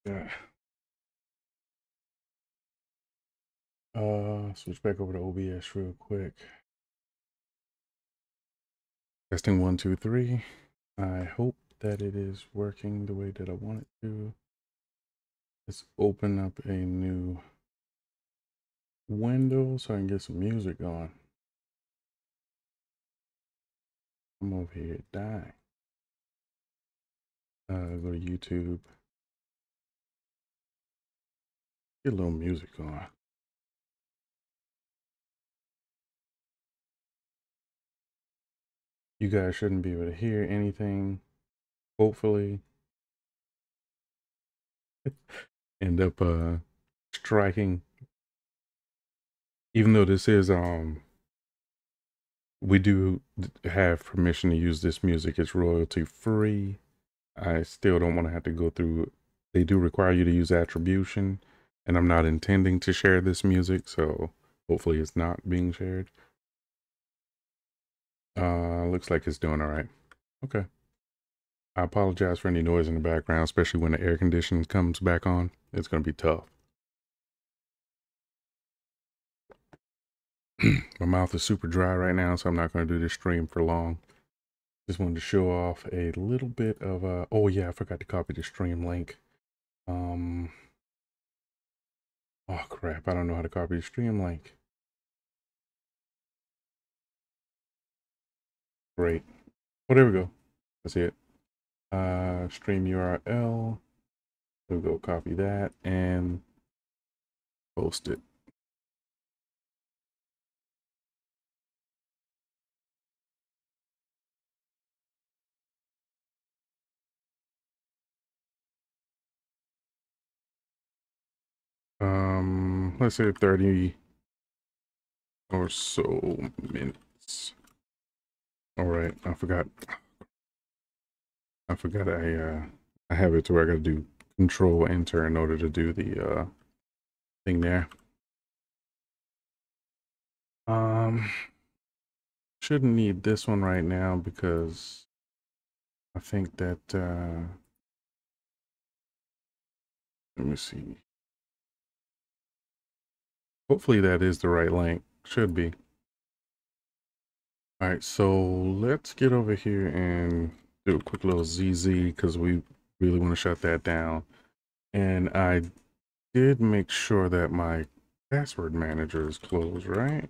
Yeah. Switch back over to OBS real quick. Testing 1, 2, 3. I hope that it is working the way that I want it to. Let's open up a new window so I can get some music on. I'm over here dying. Go to YouTube. Get a little music on. You guys shouldn't be able to hear anything. Hopefully. End up striking. Even though this is we do have permission to use this music. It's royalty free. I still don't want to have to go through. They do require you to use attribution, and I'm not intending to share this music, so hopefully it's not being shared. Looks like it's doing all right. Okay. I apologize for any noise in the background, especially when the air conditioning comes back on. It's going to be tough. My mouth is super dry right now, so I'm not going to do this stream for long. Just wanted to show off a little bit of oh yeah, I forgot to copy the stream link. Oh crap, I don't know how to copy the stream link. Great. Oh, there we go. That's it. Stream URL. We'll go copy that and post it. Let's say 30 or so minutes. All right, I forgot I have it to where I gotta do Control Enter in order to do the thing there. Shouldn't need this one right now because I think that let me see. Hopefully that is the right link. Should be. All right, so let's get over here and do a quick little ZZ because we really want to shut that down. And I did make sure that my password manager is closed, right?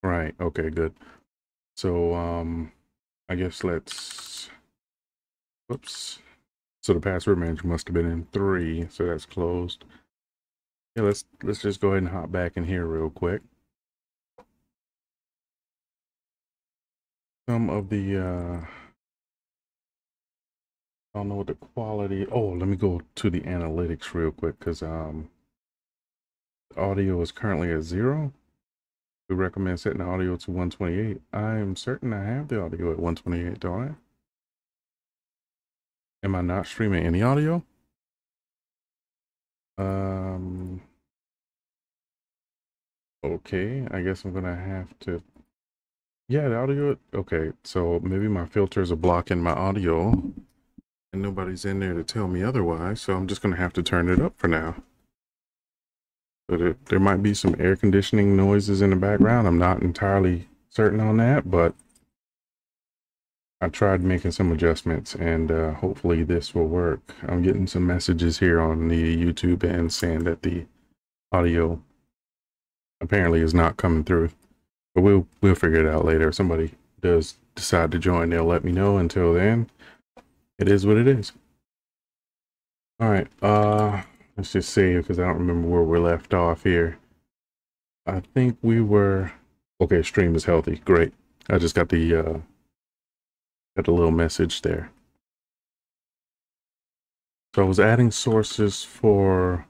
Right, okay, good. So I guess let's, whoops. So the password manager must have been in 3, so that's closed. Yeah, let's just go ahead and hop back in here real quick. Some of the I don't know what the quality. Oh, let me go to the analytics real quick because audio is currently at 0. We recommend setting the audio to 128. I'm certain I have the audio at 128, don't I? Am I not streaming any audio? Okay, I guess I'm gonna have to. Yeah, the audio. Okay, so maybe my filters are blocking my audio, and nobody's in there to tell me otherwise. So I'm just gonna have to turn it up for now. But there might be some air conditioning noises in the background. I'm not entirely certain on that, but I tried making some adjustments, and hopefully this will work. I'm getting some messages here on the YouTube end saying that the audio apparently is not coming through, but we'll figure it out later. If somebody does decide to join, they'll let me know. Until then, it is what it is. All right, let's just save because I don't remember where we're left off here. I think we were okay. Stream is healthy. Great. I just got the little message there. So I was adding sources for,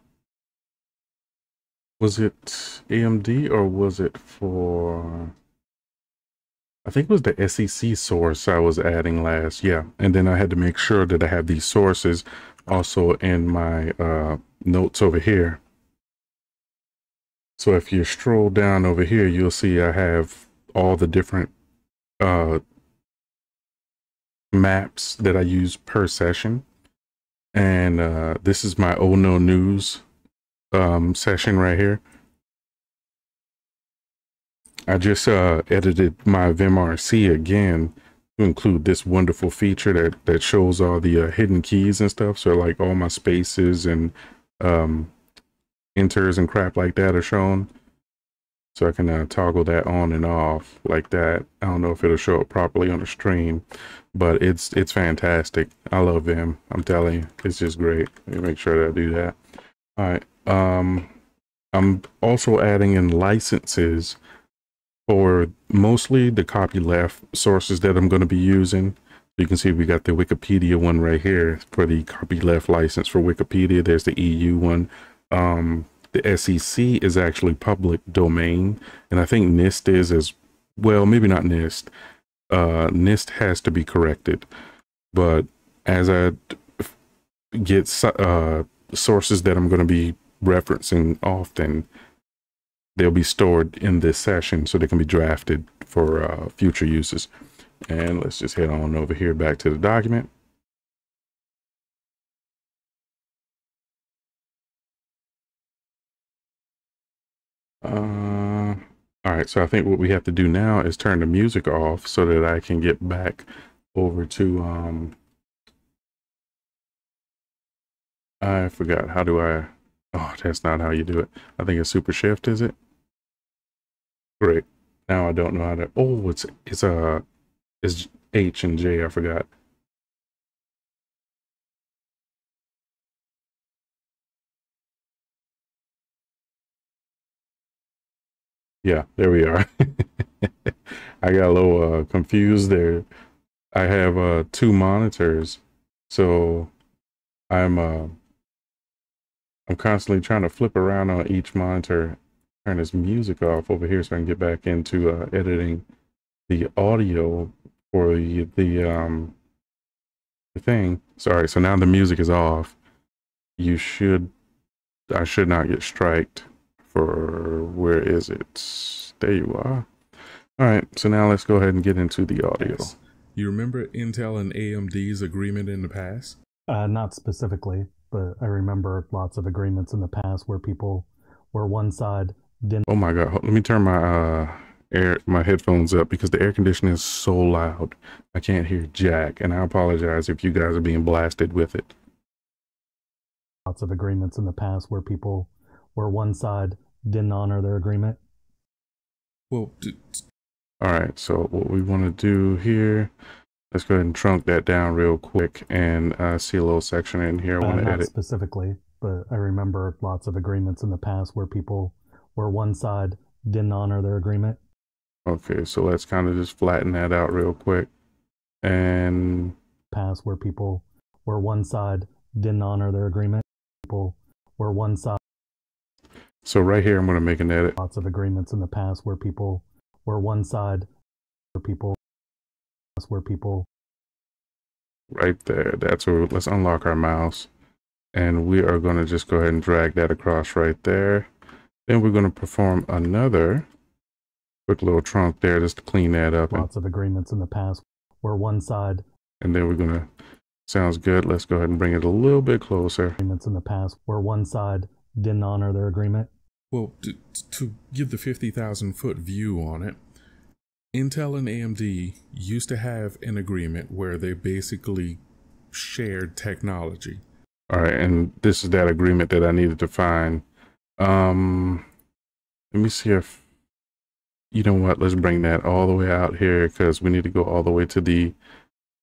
was it AMD or was it for, I think it was the SEC source I was adding last. Yeah. And then I had to make sure that I have these sources also in my notes over here. So if you stroll down over here, you'll see I have all the different maps that I use per session. And this is my Oh No News session right here. I just edited my VimRC again to include this wonderful feature that shows all the hidden keys and stuff. So like all my spaces and enters and crap like that are shown. So I can toggle that on and off like that. I don't know if it'll show up properly on the stream, but it's fantastic. I love Vim. I'm telling you, it's just great. Let me make sure that I do that. All right. I'm also adding in licenses for mostly the copyleft sources that I'm going to be using. You can see we got the Wikipedia one right here for the copyleft license for Wikipedia. There's the EU one. The SEC is actually public domain, and I think NIST is as well. Maybe not NIST. NIST has to be corrected, but as I get sources that I'm going to be referencing often, they'll be stored in this session so they can be drafted for future uses. And let's just head on over here back to the document. All right, so I think what we have to do now is turn the music off so that I can get back over to, I forgot, how do I, oh, that's not how you do it. I think it's Super Shift, is it? Great. Now I don't know how to, oh, it's H and J, I forgot. Yeah, there we are. I got a little confused there. I have 2 monitors, so I'm constantly trying to flip around on each monitor, turn this music off over here so I can get back into editing the audio for the thing. Sorry, so now the music is off. I should not get striked for, where is it? There you are. All right, so now let's go ahead and get into the audio. You remember Intel and AMD's agreement in the past? Not specifically, but I remember lots of agreements in the past where one side didn't. Oh my God, let me turn my my headphones up because the air conditioning is so loud. I can't hear jack, and I apologize if you guys are being blasted with it. Lots of agreements in the past where one side didn't honor their agreement. Well, all right, so what we want to do here, let's go ahead and trunk that down real quick and see a little section in here I want to edit. Not specifically, but I remember lots of agreements in the past where one side didn't honor their agreement. Okay, so let's kind of just flatten that out real quick. And past where one side didn't honor their agreement. Where one side. So right here, I'm going to make an edit. Lots of agreements in the past where one side, where people. Right there. That's where, let's unlock our mouse. And we are going to just go ahead and drag that across right there. Then we're going to perform another quick little trunk there just to clean that up. Lots of agreements in the past where one side. And then we're going to, sounds good. Let's go ahead and bring it a little bit closer. Agreements in the past where one side didn't honor their agreement. Well, to give the 50,000 foot view on it, Intel and AMD used to have an agreement where they basically shared technology. All right, and this is that agreement that I needed to find. Let me see if, you know what, let's bring that all the way out here because we need to go all the way to the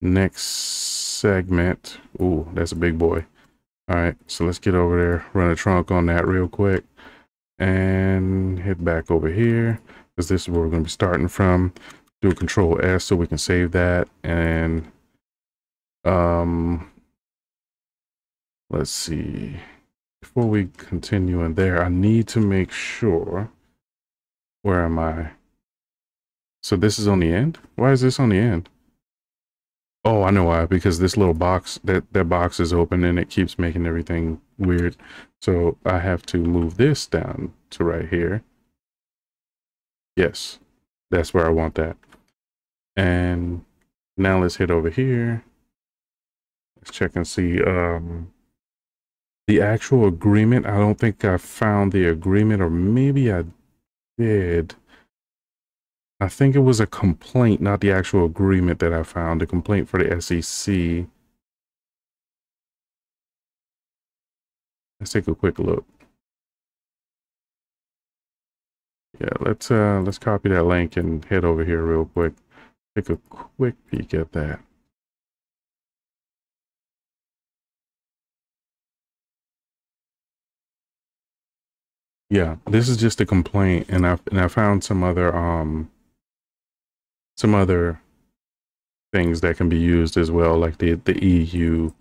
next segment. Ooh, that's a big boy. All right, so let's get over there, run a trunk on that real quick, and head back over here because this is where we're going to be starting from. Do a Control S so we can save that, and let's see. Before we continue in there, I need to make sure. Where am I? So this is on the end? Why is this on the end? Oh, I know why. Because this little box, that box is open and it keeps making everything weird. So I have to move this down to right here. Yes, that's where I want that. And now let's head over here. Let's check and see. The actual agreement, I don't think I found the agreement, or maybe I did. I think it was a complaint, not the actual agreement that I found, a complaint for the SEC. Let's take a quick look. Yeah, let's copy that link and head over here real quick. Take a quick peek at that. Yeah, this is just a complaint, and I found some other things that can be used as well, like the EU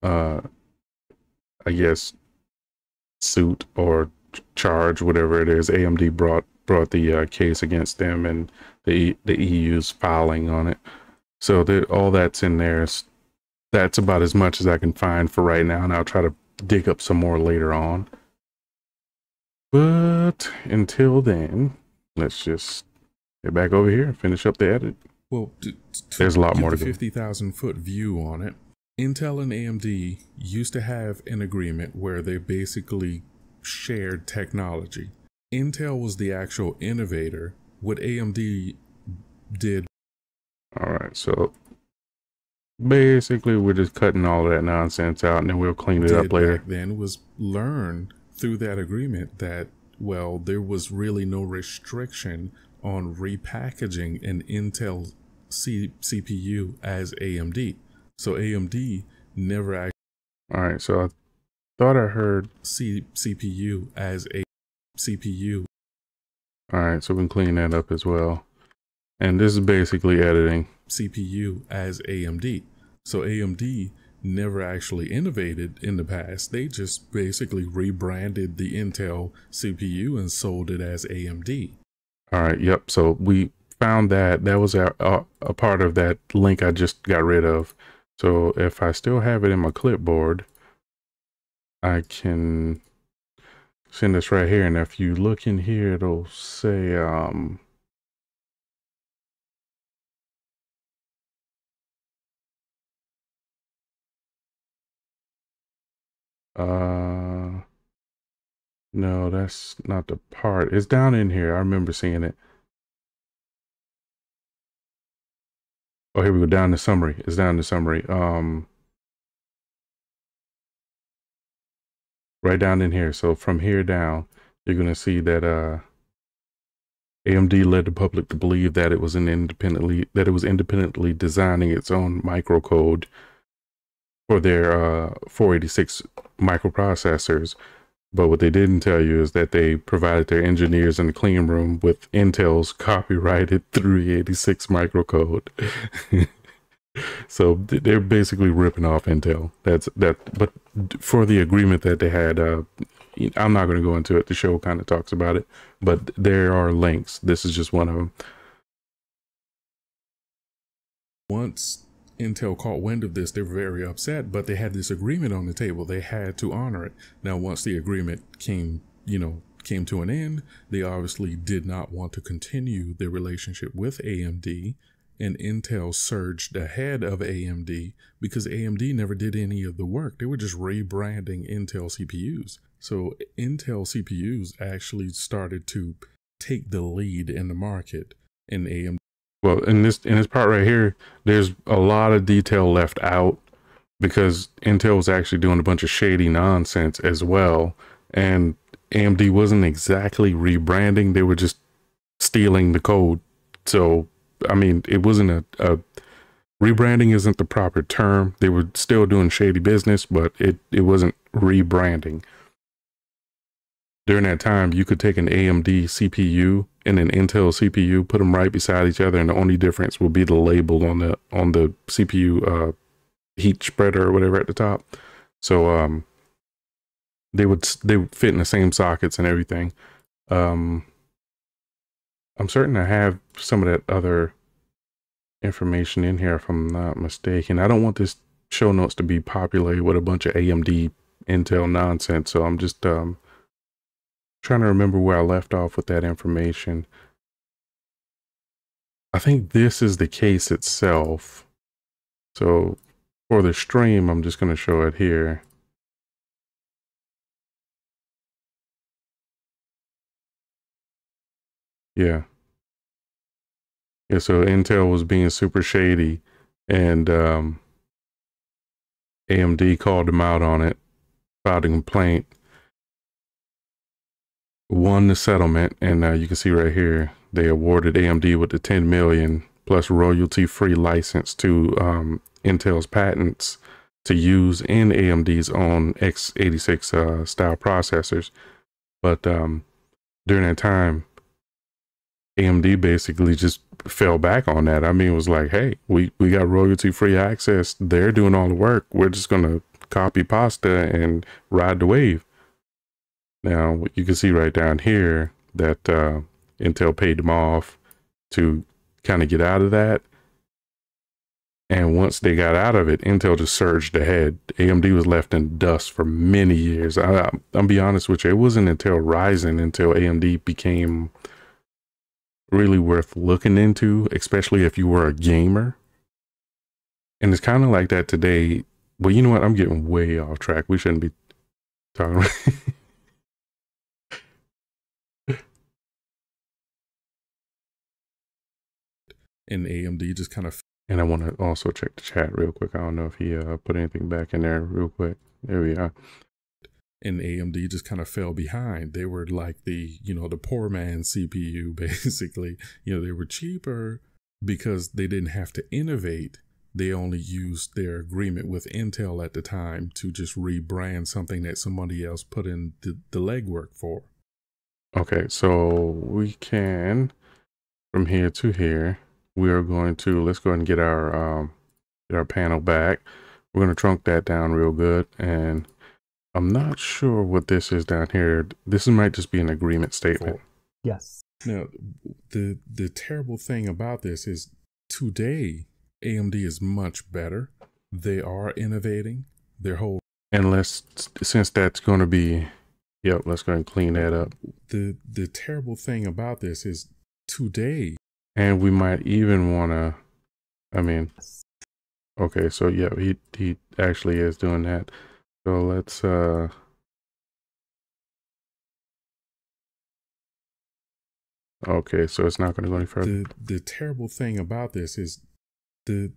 I guess suit or charge, whatever it is. AMD brought the case against them, and the EU's filing on it. So all that's in there. That's about as much as I can find for right now, and I'll try to dig up some more later on. But until then, let's just get back over here and finish up the edit. Well, there's a lot more to go. 50,000-foot view on it. Intel and AMD used to have an agreement where they basically shared technology. Intel was the actual innovator. What AMD did. All right, so basically we're just cutting all of that nonsense out, and then we'll clean it up later. Back then was learn through that agreement that, well, there was really no restriction on repackaging an Intel CPU as AMD. So AMD never actually. All right, so I thought I heard CPU as a CPU. All right, so we can clean that up as well. And this is basically editing. CPU as AMD. So AMD never actually innovated in the past. They just basically rebranded the Intel CPU and sold it as AMD. All right, yep. So we found that was a part of that link I just got rid of. So if I still have it in my clipboard, I can send this right here. And if you look in here, it'll say, no, that's not the part. It's down in here. I remember seeing it. Oh, here we go. Down the summary. It's down the summary. Right down in here. So from here down, you're going to see that AMD led the public to believe that it was independently designing its own microcode for their 486 microprocessors. But what they didn't tell you is that they provided their engineers in the clean room with Intel's copyrighted 386 microcode. So they're basically ripping off Intel. But for the agreement that they had, I'm not going to go into it. The show kind of talks about it, but there are links. This is just one of them. Once Intel caught wind of this, they were very upset, but they had this agreement on the table. They had to honor it. Now, once the agreement came to an end, they obviously did not want to continue their relationship with AMD, and Intel surged ahead of AMD because AMD never did any of the work. They were just rebranding Intel CPUs. So Intel CPUs actually started to take the lead in the market, and AMD. Well, in this part right here, there's a lot of detail left out because Intel was actually doing a bunch of shady nonsense as well. And AMD wasn't exactly rebranding. They were just stealing the code. So, I mean, it wasn't a rebranding isn't the proper term. They were still doing shady business, but it wasn't rebranding. During that time, you could take an AMD CPU and an Intel CPU, put them right beside each other, and the only difference will be the label on the CPU heat spreader or whatever at the top. So they would fit in the same sockets and everything. I'm certain I have some of that other information in here if I'm not mistaken. I don't want this show notes to be populated with a bunch of AMD Intel nonsense, so I'm just trying to remember where I left off with that information. I think this is the case itself. So for the stream, I'm just going to show it here. Yeah. Yeah, so Intel was being super shady, and AMD called them out on it, filed a complaint, won the settlement, and you can see right here, they awarded AMD with the $10 million plus royalty-free license to Intel's patents to use in AMD's own x86 style processors. But during that time, AMD basically just fell back on that. I mean, it was like, hey, we got royalty-free access. They're doing all the work. We're just going to copy pasta and ride the wave. Now, you can see right down here that Intel paid them off to kind of get out of that. And once they got out of it, Intel just surged ahead. AMD was left in dust for many years. I'll be honest with you, it wasn't until Ryzen until AMD became really worth looking into, especially if you were a gamer. And it's kind of like that today. Well, you know what? I'm getting way off track. We shouldn't be talking about And AMD just kind of... And I want to also check the chat real quick. I don't know if he put anything back in there real quick. There we are. And AMD just kind of fell behind. They were like the, you know, the poor man CPU, basically. You know, they were cheaper because they didn't have to innovate. They only used their agreement with Intel at the time to just rebrand something that somebody else put in the legwork for. Okay, so we can, from here to here, we are going to, let's go ahead and get our panel back. We're going to trunk that down real good. And I'm not sure what this is down here. This might just be an agreement statement. Yes. Now, the terrible thing about this is today, AMD is much better. They are innovating their whole... And since that's going to be, yep, let's go ahead and clean that up. The terrible thing about this is today... And we might even want to, I mean, okay, so yeah, he actually is doing that. So let's, okay, so it's not going to go any further. The terrible thing about this is the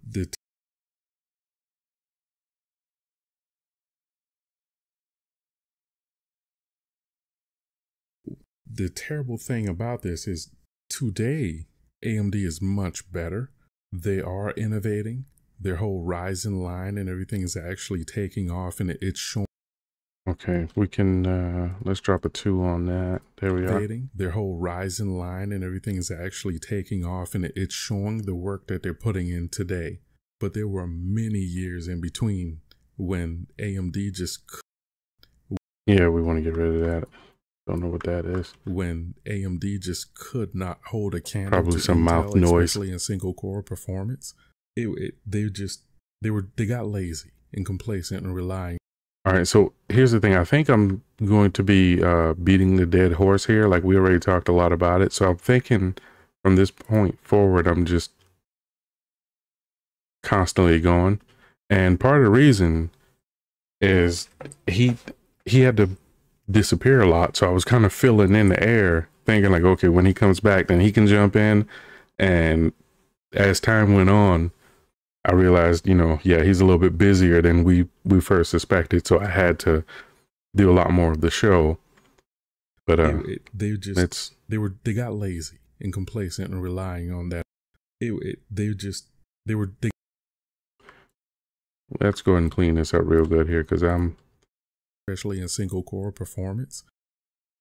terrible thing about this is today, AMD is much better. They are innovating. Their whole Ryzen line and everything is actually taking off, and it's showing. Okay, we can, let's drop a 2 on that. There we are. Their whole Ryzen line and everything is actually taking off, and it's showing the work that they're putting in today. But there were many years in between when AMD just... Yeah, we want to get rid of that. Don't know what that is. When AMD just could not hold a candle. Probably to some Intel, mouth noise. Especially in single core performance. They got lazy and complacent and relying. All right, so here's the thing. I think I'm going to be beating the dead horse here. Like, we already talked a lot about it. So I'm thinking from this point forward, I'm just constantly going. And part of the reason is he had to disappear a lot, so I was kind of filling in the air, thinking like, okay, when he comes back, then he can jump in. And as time went on, I realized, you know, yeah, he's a little bit busier than we first suspected, so I had to do a lot more of the show. But they got lazy and complacent and relying on that. Let's go ahead and clean this up real good here, because especially in single core performance,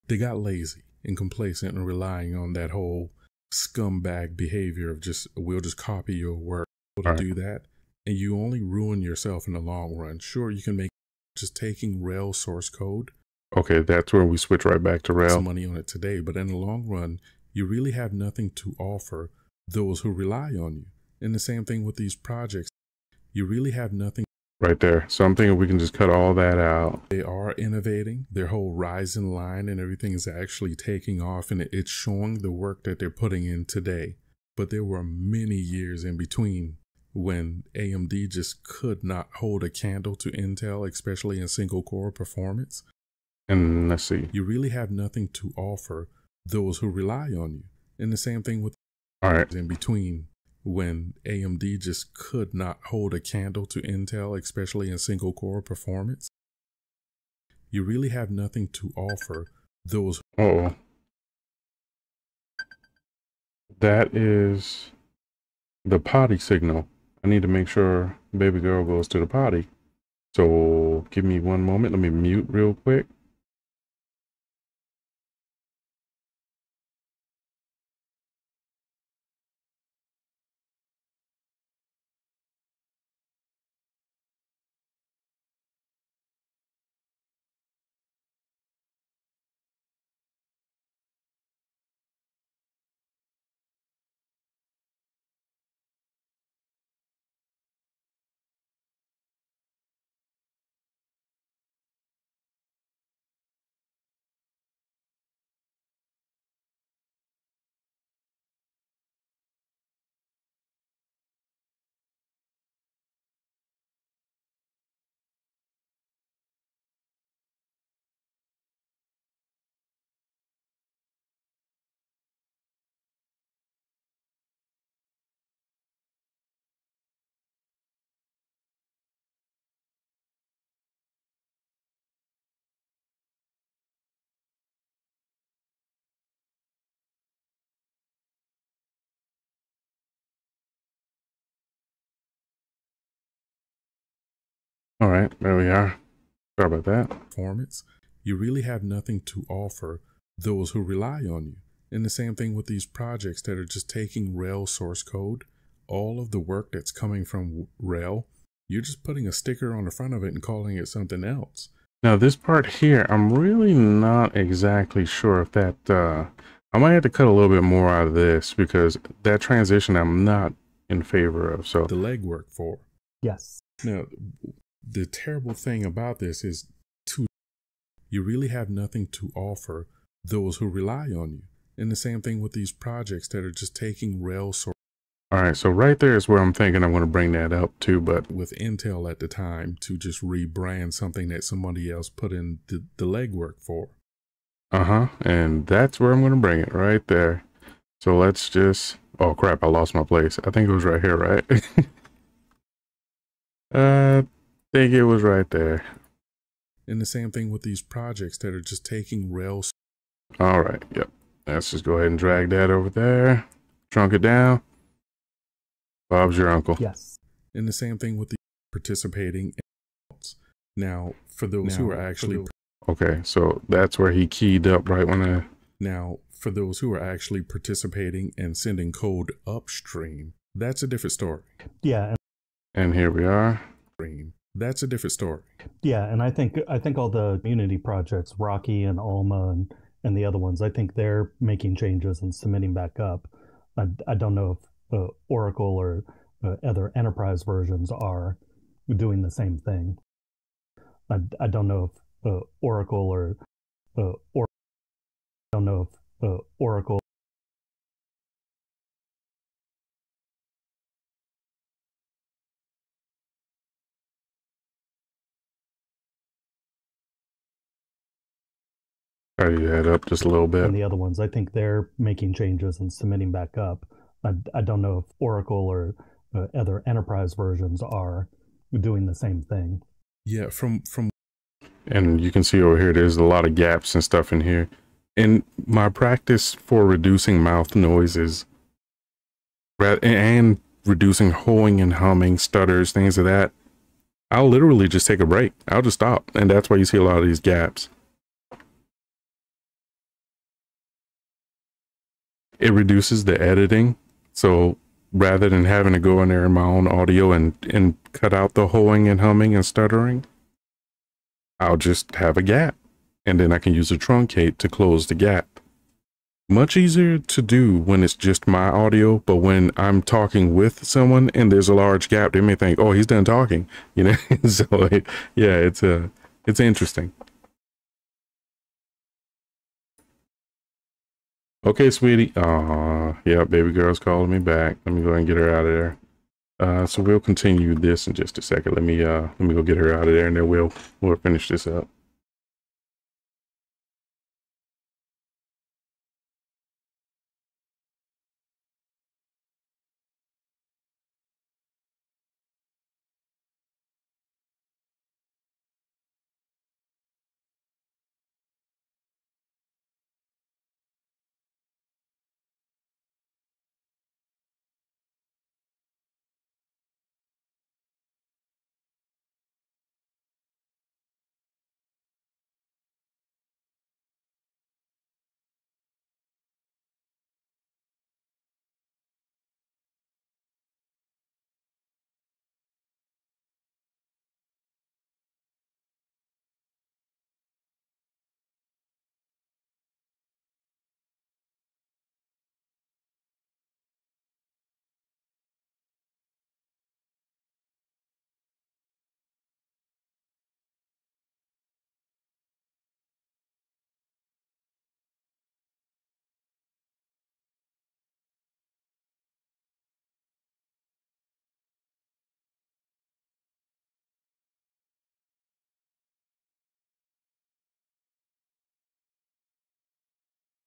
they got lazy and complacent and relying on that whole scumbag behavior of just, we'll just copy your work to do that. And you only ruin yourself in the long run. Sure, you can make just taking Rails source code. Okay, that's where we switch right back to Rails. Some money on it today, but in the long run, you really have nothing to offer those who rely on you. And the same thing with these projects. You really have nothing. Right there. So I'm thinking we can just cut all that out. They are innovating. Their whole Ryzen line and everything is actually taking off, and it's showing the work that they're putting in today. But there were many years in between when AMD just could not hold a candle to Intel, especially in single core performance. And let's see. You really have nothing to offer those who rely on you. And the same thing with All right. in between, when AMD just could not hold a candle to Intel, especially in single core performance. You really have nothing to offer those. Oh, that is the potty signal. I need to make sure baby girl goes to the potty. So give me one moment. Let me mute real quick. All right, there we are. Sorry about that. Performance, you really have nothing to offer those who rely on you. And the same thing with these projects that are just taking Rail source code, all of the work that's coming from Rail, you're just putting a sticker on the front of it and calling it something else. Now this part here, I'm really not exactly sure if that, I might have to cut a little bit more out of this because that transition I'm not in favor of. So The legwork for. Yes. Now, the terrible thing about this is you really have nothing to offer those who rely on you. And the same thing with these projects that are just taking Rail source. all right, so right there is where I'm thinking I'm going to bring that up too, but With Intel at the time to just rebrand something that somebody else put in the legwork for. and that's where I'm going to bring it right there. So let's just, oh crap, I lost my place. I think it was right here, right? I think it was right there. And the same thing with these projects that are just taking Rail. All right, yep. Let's just go ahead and drag that over there. Trunk it down. Bob's your uncle. Yes. And the same thing with the participating in. Now, for those who are actually. Okay, so that's where he keyed up right when I... Now, for those who are actually participating and sending code upstream, that's a different story. Yeah. And here we are. That's a different story. Yeah, and I think all the community projects, Rocky and Alma and the other ones, I think they're making changes and submitting back up. I don't know if Oracle or other enterprise versions are doing the same thing. I don't know if Oracle or I don't know if Oracle. Tidy that up just a little bit. And the other ones, I think they're making changes and submitting back up. I don't know if Oracle or other enterprise versions are doing the same thing. Yeah, from And you can see over here, there's a lot of gaps and stuff in here. In my practice for reducing mouth noises and reducing hoeing and humming, stutters, things of that, I'll literally just take a break. I'll just stop. And that's why you see a lot of these gaps. It reduces the editing. So rather than having to go in there in my own audio and cut out the hoeing and humming and stuttering, I'll just have a gap. And then I can use a truncate to close the gap. Much easier to do when it's just my audio, but when I'm talking with someone and there's a large gap, they may think, oh, he's done talking, you know? So yeah, it's interesting. Okay, sweetie. Yeah, baby girl's calling me back. Let me go ahead and get her out of there. So we'll continue this in just a second. Let me go get her out of there, and then we'll finish this up.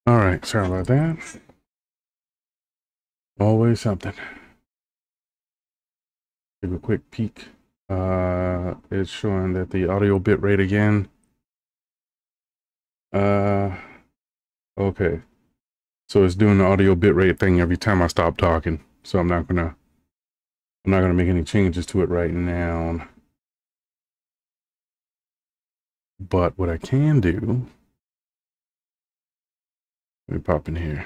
All right, sorry about that. Always something. Take a quick peek. It's showing that the audio bit rate again. Okay. So it's doing the audio bit rate thing every time I stop talking. So I'm not gonna make any changes to it right now. But what I can do, let me pop in here.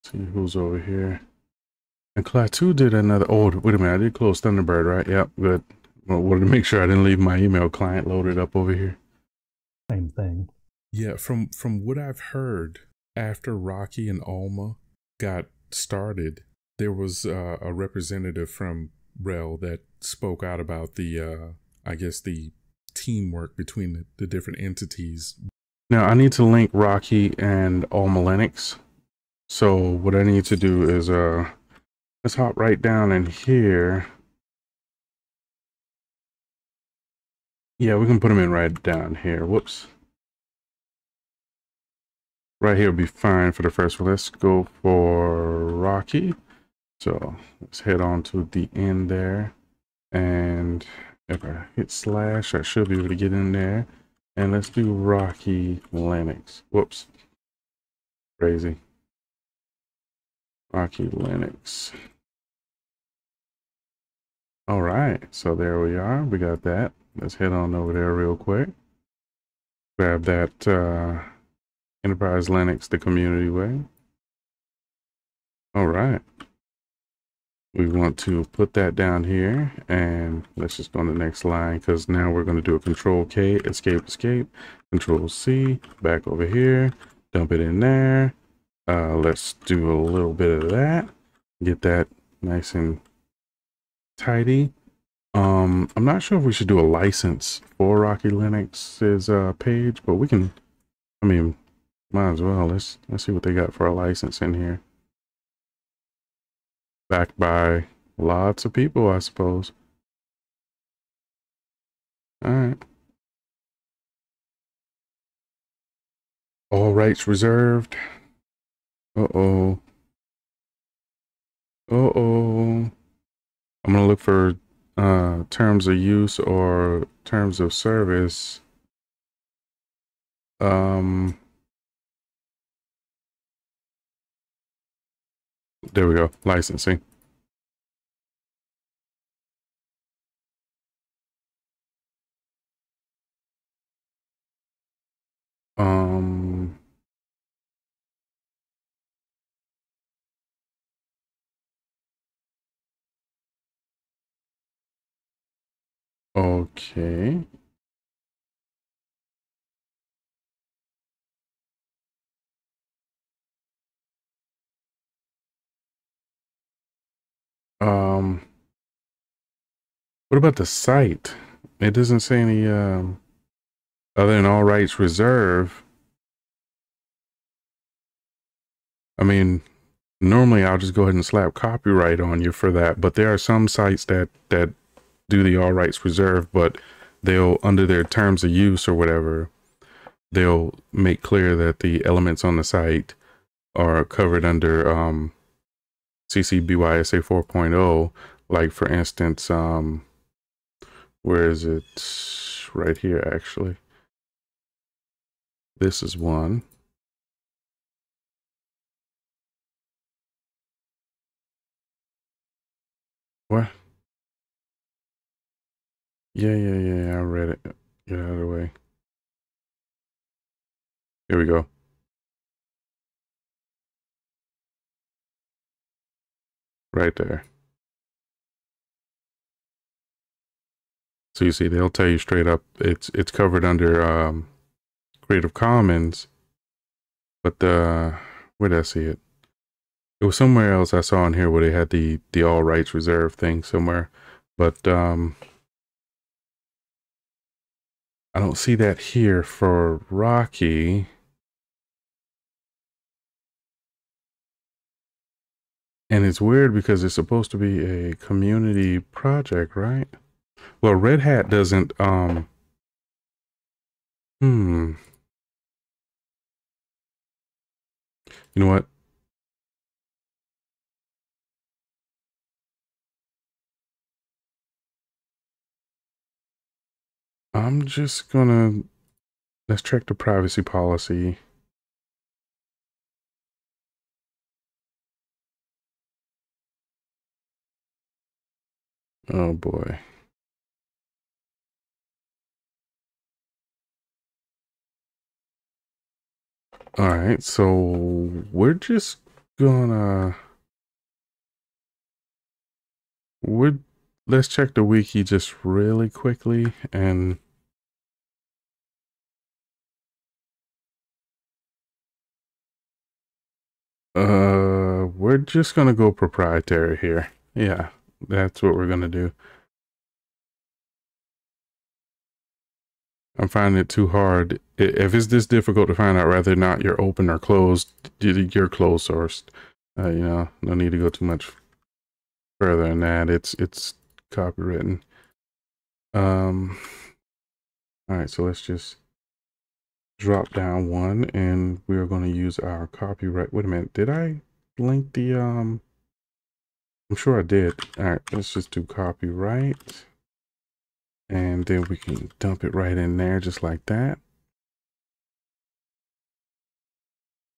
See who's over here. And Class 2 did another. Oh, wait a minute. I did close Thunderbird, right? Yep, good. I wanted to make sure I didn't leave my email client loaded up over here. Same thing. Yeah, from what I've heard, after Rocky and Alma got started, there was a representative from REL that spoke out about the, I guess, the teamwork between the different entities. Now, I need to link Rocky and Alma Linux. So what I need to do is, let's hop right down in here. Yeah, we can put them in right down here. Whoops. Right here will be fine for the first one. Let's go for Rocky. So let's head on to the end there. And if I hit slash, I should be able to get in there. And let's do Rocky Linux. Whoops. Crazy. Rocky Linux. All right, so there we are. We got that. Let's head on over there real quick. Grab that Enterprise Linux the community way. All right. We want to put that down here, and let's just go on the next line, because now we're going to do a Control K, escape, Control C, back over here, dump it in there. Let's do a little bit of that. Get that nice and tidy. I'm not sure if we should do a license for Rocky Linux's page, but we can. I mean, might as well. Let's see what they got for a license in here. Backed by lots of people, I suppose. All right. All rights reserved. Uh-oh. Uh-oh. I'm gonna look for terms of use or terms of service. There we go. Licensing. Okay. What about the site? It doesn't say any other than all rights reserved. I mean, Normally I'll just go ahead and slap copyright on you for that, but there are some sites that do the all rights reserved, but they'll, under their terms of use or whatever, they'll make clear that the elements on the site are covered under CC BY-SA 4.0. Like for instance, where is it? Right here, actually. This is one. What? Yeah, I read it. Get out of the way. Here we go. Right there. So you see, they'll tell you straight up, it's covered under Creative Commons, but where did I see it? It was somewhere else I saw in here where they had the all rights reserved thing somewhere, but I don't see that here for Rocky. And it's weird because it's supposed to be a community project, right? Well, Red Hat doesn't, you know what? I'm just gonna, let's check the privacy policy. Oh boy. All right, so we're just gonna, let's check the wiki just really quickly, and we're just gonna go proprietary here. Yeah, that's what we're gonna do. I'm finding it too hard. If it's this difficult to find out whether or not you're open or closed, you're closed sourced. You know, no need to go too much further than that. It's copywritten. All right, so let's just drop down one, and we're going to use our copyright. Wait a minute, did I link the I'm sure I did. All right, let's just do copyright, and then we can dump it right in there just like that.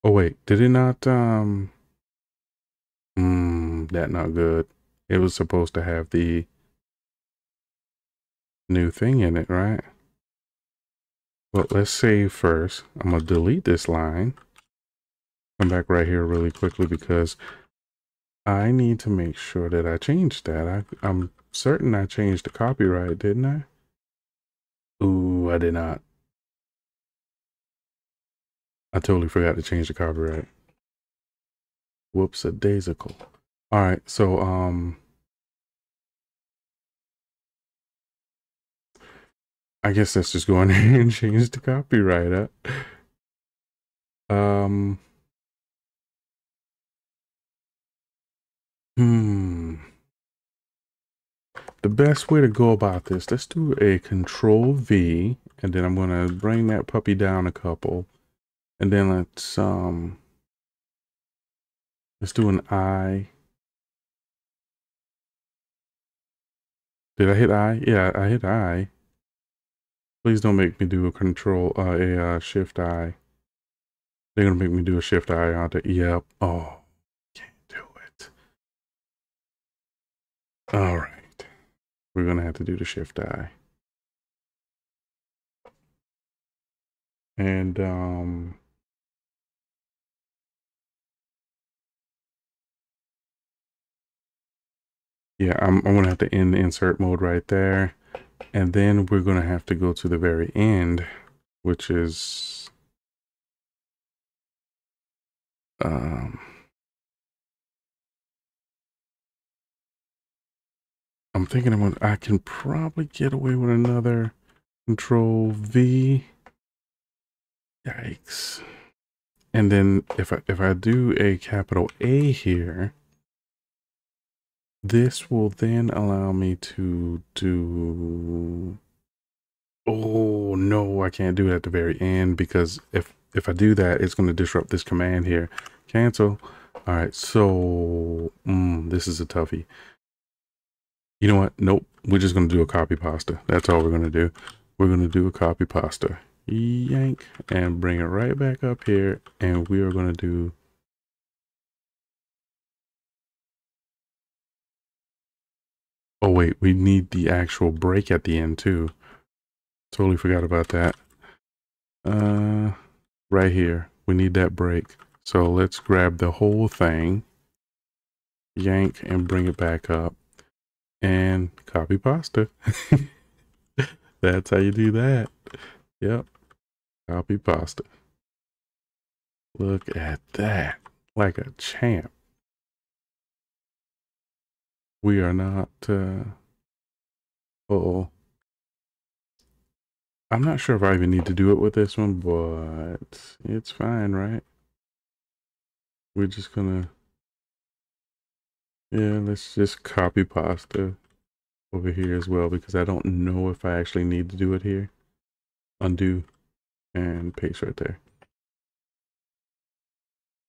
Oh wait, did it not that not good. It was supposed to have the new thing in it, right? Well, let's save first. I'm gonna delete this line. Come back right here really quickly because I need to make sure that I changed that. I'm certain I changed the copyright, didn't I? Ooh, I did not. I totally forgot to change the copyright. Whoops, a daisical. All right, so I guess let's just go in here and change the copyright up. The best way to go about this, let's do a Control V, and then I'm gonna bring that puppy down a couple, and then let's do an I. Did I hit I? Yeah, I hit I. Please don't make me do a Control Shift I. They're gonna make me do a Shift I onto yep. Oh, can't do it. All right. We're gonna have to do the Shift I. And yeah, I'm gonna have to end the insert mode right there, and then we're gonna have to go to the very end, which is I'm thinking I can probably get away with another Control V. Yikes. And then if I do a capital A here, this will then allow me to do, oh no, I can't do it at the very end, because if I do that, it's going to disrupt this command here. Cancel. All right, so this is a toughie. You know what? Nope. We're just going to do a copy pasta. That's all we're going to do. We're going to do a copy pasta. Yank and bring it right back up here. And we are going to do. Oh, wait. We need the actual break at the end too. Totally forgot about that. Right here. We need that break. So let's grab the whole thing. Yank and bring it back up. And copy pasta. That's how you do that. Yep. Copy pasta. Look at that. Like a champ. We are not, uh-oh. I'm not sure if I even need to do it with this one, but it's fine, right? We're just gonna, yeah, let's just copy pasta over here as well, because I don't know if I actually need to do it here. Undo and paste right there.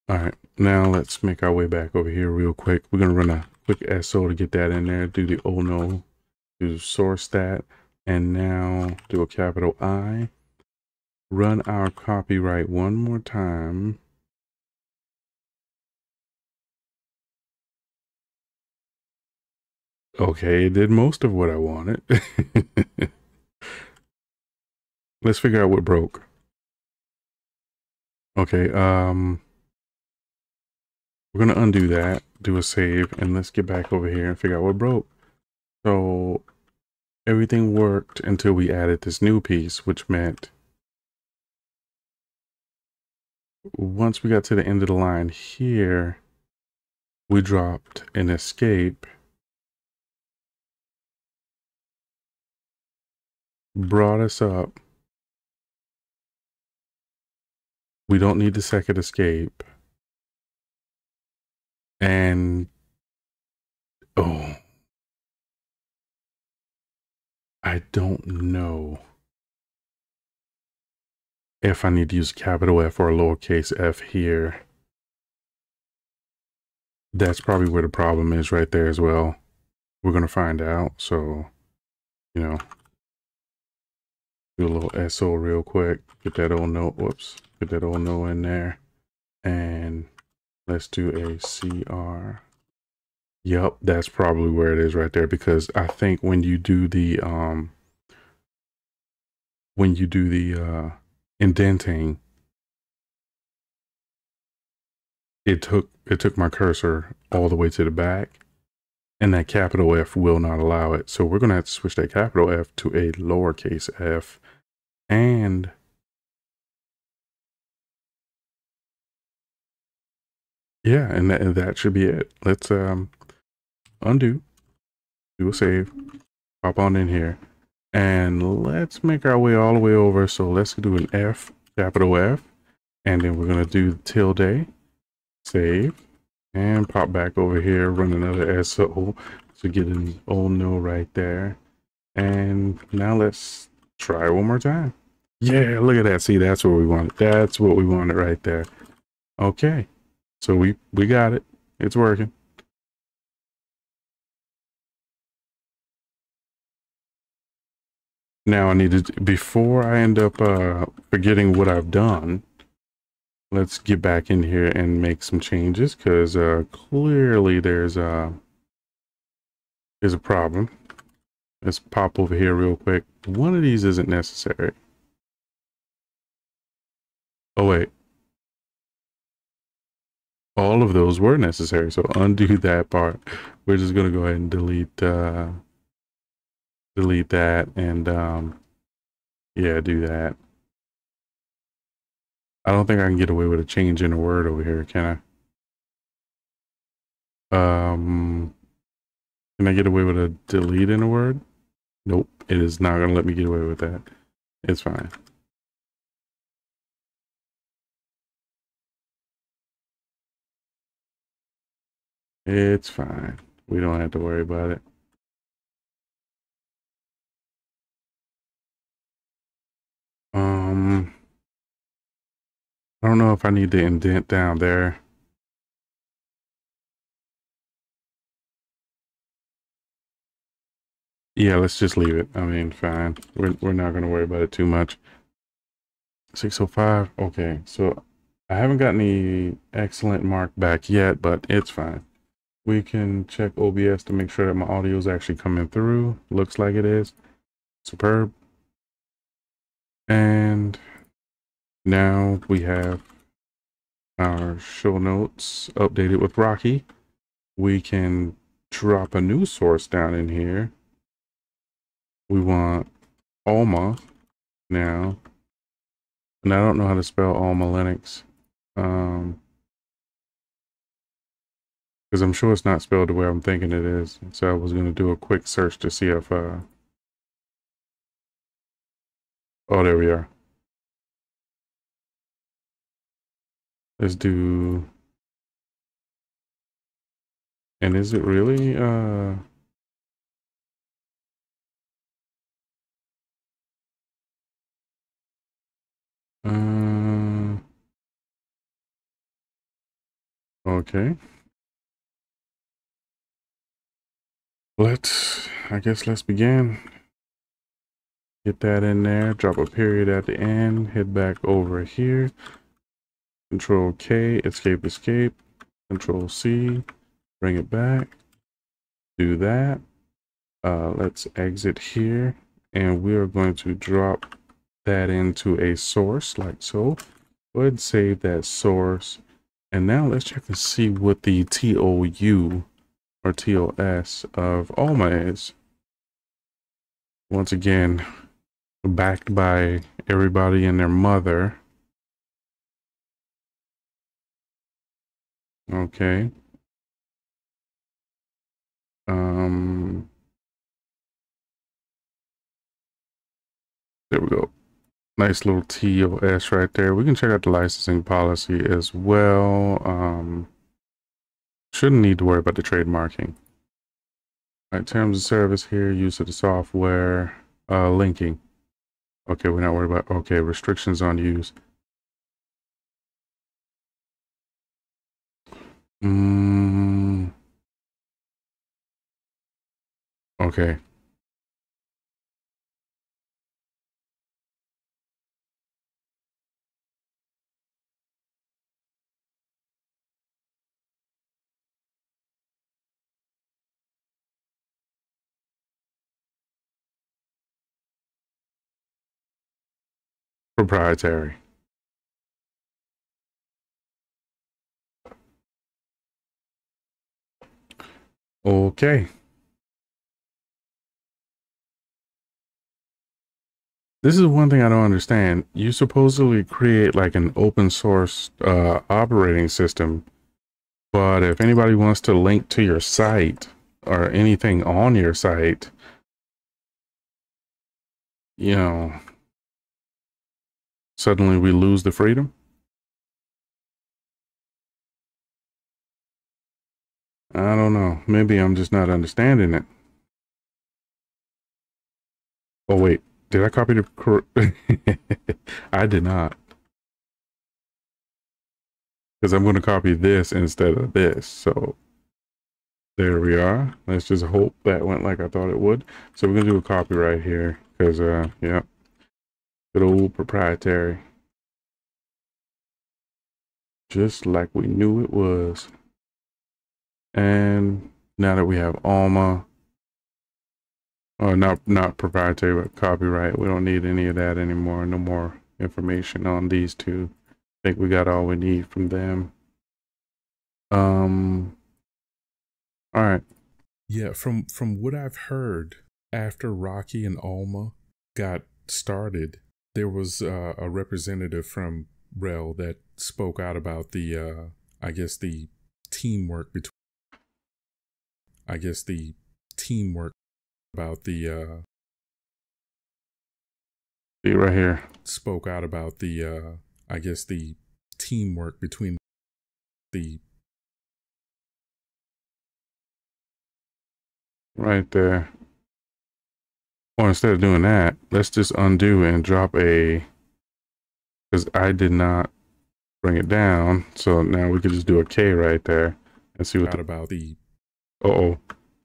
All right, now let's make our way back over here real quick. We're gonna run a quick SO to get that in there, do the oh no, do source that, and now do a capital I. Run our copyright one more time. Okay, it did most of what I wanted. Let's figure out what broke. Okay, we're gonna undo that, do a save, and let's get back over here and figure out what broke. So everything worked until we added this new piece, which meant once we got to the end of the line here, we dropped an escape, brought us up. We don't need the second escape. And, oh, I don't know if I need to use a capital F or a lowercase f here. That's probably where the problem is right there as well. We're going to find out. So, you know, do a little SO real quick. Get that old note. Whoops. Get that old note in there. And let's do a CR. Yep, that's probably where it is right there, because I think when you do the indenting, it took my cursor all the way to the back, and that capital F will not allow it. So we're gonna have to switch that capital F to a lowercase f, and yeah, and that should be it. Let's undo, do a save, pop on in here, and let's make our way all the way over. So let's do an F, capital F, and then we're gonna do tilde, save, and pop back over here, run another SO to get an old no right there. And now let's try one more time. Yeah, look at that. See, that's what we wanted. That's what we wanted right there. Okay, so we got it. It's working. Now I need to, before I end up forgetting what I've done, let's get back in here and make some changes, because clearly there's a problem. Let's pop over here real quick. One of these isn't necessary. Oh wait, all of those were necessary, so undo that part. We're just gonna go ahead and delete that, and yeah, do that. I don't think I can get away with a change in a word over here, can I? Can I get away with a delete in a word? Nope, it is not gonna let me get away with that. It's fine. It's fine. We don't have to worry about it. I don't know if I need to indent down there. Yeah, let's just leave it. I mean, fine. We're not going to worry about it too much. 605. Okay, so I haven't gotten the excellent mark back yet, but it's fine. We can check OBS to make sure that my audio is actually coming through. Looks like it is. Superb. And now we have our show notes updated with Rocky. We can drop a new source down in here. We want Alma now. And I don't know how to spell Alma Linux. Because I'm sure it's not spelled the way I'm thinking it is. So I was going to do a quick search to see if... oh, there we are. Let's do... And is it really... okay. I guess let's begin. Get that in there, drop a period at the end, head back over here. Control K, escape, Control C, bring it back. Do that. Let's exit here, and we are going to drop that into a source like so. Go ahead and save that source. And now let's check and see what the TOU or TOS of Alma is. Once again, backed by everybody and their mother. Okay. There we go. Nice little TOS right there. We can check out the licensing policy as well. Shouldn't need to worry about the trademarking. All right, terms of service here, use of the software, linking. Okay, we're not worried about, okay, restrictions on use. Okay. Proprietary. Okay. This is one thing I don't understand. You supposedly create like an open source operating system, but if anybody wants to link to your site or anything on your site, you know, suddenly we lose the freedom. I don't know. Maybe I'm just not understanding it. Oh, wait. Did I copy the... I did not. Because I'm going to copy this instead of this. So there we are. Let's just hope that went like I thought it would. So we're going to do a copy right here. Because, yeah. Good old proprietary. Just like we knew it was. And now that we have Alma... not proprietary, but copyright. We don't need any of that anymore. No more information on these two. I think we got all we need from them. All right. Yeah, from what I've heard, after Rocky and Alma got started, there was a representative from REL that spoke out about the, I guess the teamwork between, about the See right here. Spoke out about the I guess the teamwork between the right there. Or instead of doing that, let's just undo and drop a, because I did not bring it down. So now we could just do a K right there and see what about the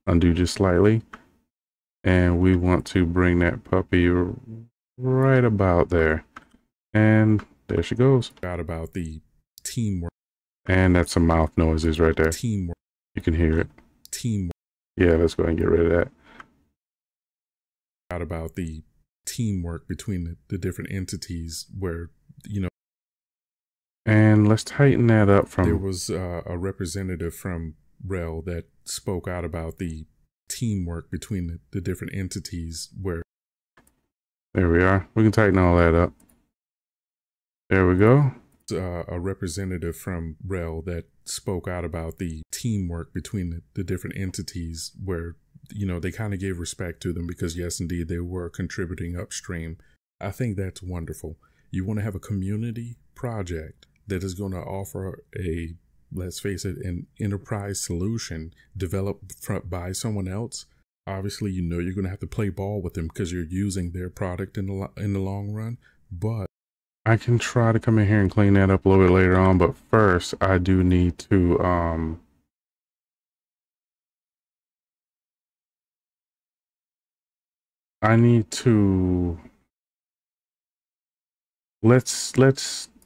undo just slightly. And we want to bring that puppy right about there. And there she goes. about the teamwork. And that's some mouth noises right there. Teamwork. You can hear it. Teamwork. Yeah, let's go ahead and get rid of that. About the teamwork between the different entities where, you know. And let's tighten that up from... There was a representative from REL that spoke out about the teamwork between the different entities where... There we are. We can tighten all that up. There we go. A representative from REL that spoke out about the teamwork between the different entities where, you know, they kind of gave respect to them because, yes, indeed, they were contributing upstream. I think that's wonderful. You want to have a community project that is going to offer a, let's face it, an enterprise solution developed by someone else. Obviously, you know, you're going to have to play ball with them because you're using their product in the long run. But I can try to come in here and clean that up a little bit later on. But first, I do need to let's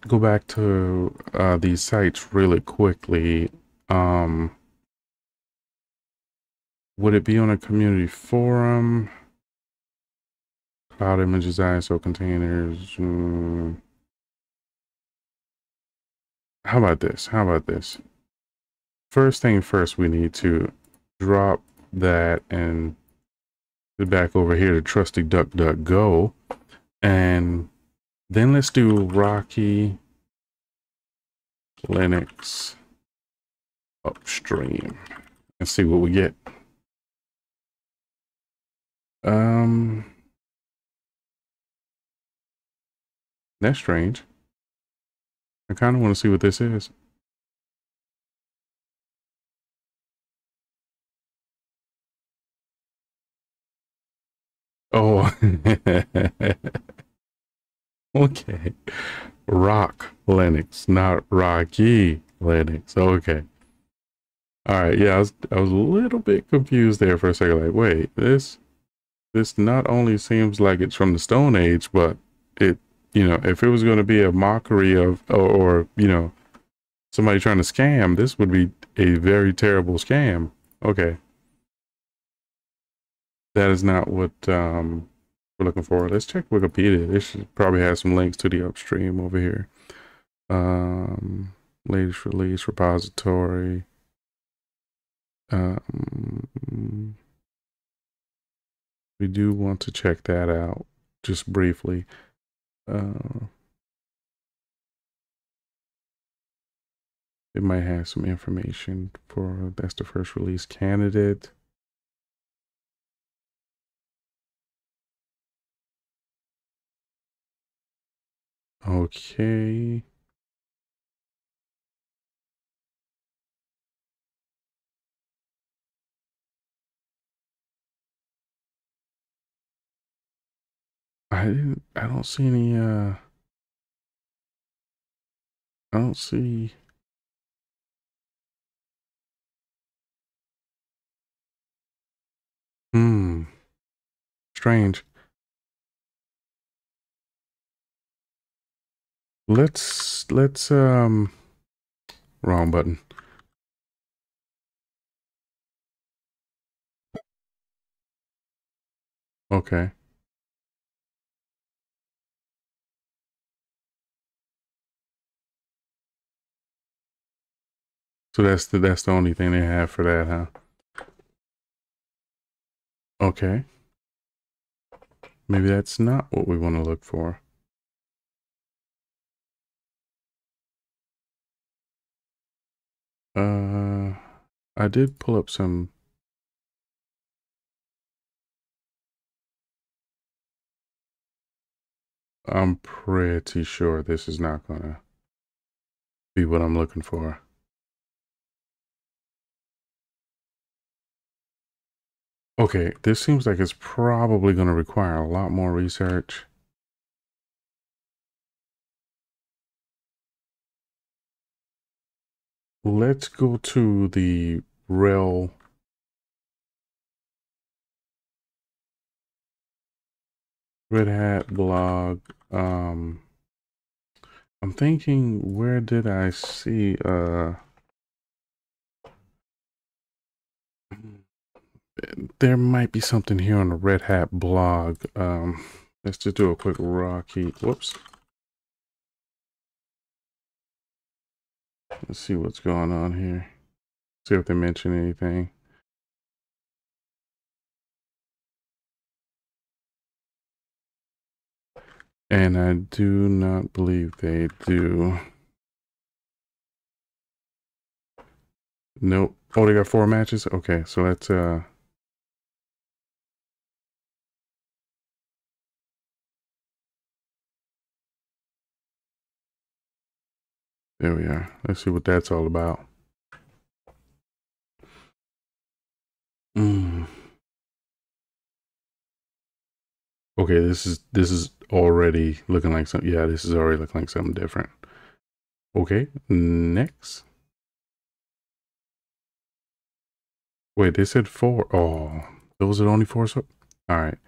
go back to these sites really quickly. Would it be on a community forum? Cloud images, ISO containers. How about this? First thing first, we need to drop that and get back over here to trusty DuckDuckGo. And then let's do Rocky Linux upstream and see what we get. That's strange. I kind of want to see what this is. Oh, okay. Rock Linux, not Rocky Linux. Okay. All right. Yeah, I was a little bit confused there for a second. Like, wait, this not only seems like it's from the Stone Age, but it, you know, if it was going to be a mockery of, or you know, somebody trying to scam, this would be a very terrible scam. Okay. That is not what we're looking for. Let's check Wikipedia. This should probably have some links to the upstream over here. Latest release repository. We do want to check that out just briefly. It might have some information for, that's the first release candidate. Okay. I don't see any, I don't see. Strange. Let's, wrong button. Okay. So that's the only thing they have for that, huh? Okay. Maybe that's not what we want to look for. I did pull up some. I'm pretty sure this is not gonna be what I'm looking for. Okay, this seems like it's probably going to require a lot more research. Let's go to the Red Hat blog. I'm thinking, where did I see there might be something here on the Red Hat blog. Let's just do a quick Rocky. Whoops. Let's see what's going on here. See if they mention anything. And I do not believe they do. Nope. Oh, they got 4 matches? Okay, so let's there we are. Let's see what that's all about. Okay, this is already looking like something. Yeah, this is already looking like something different. Okay, next. Wait, they said 4. Oh, those are only 4. So, all right.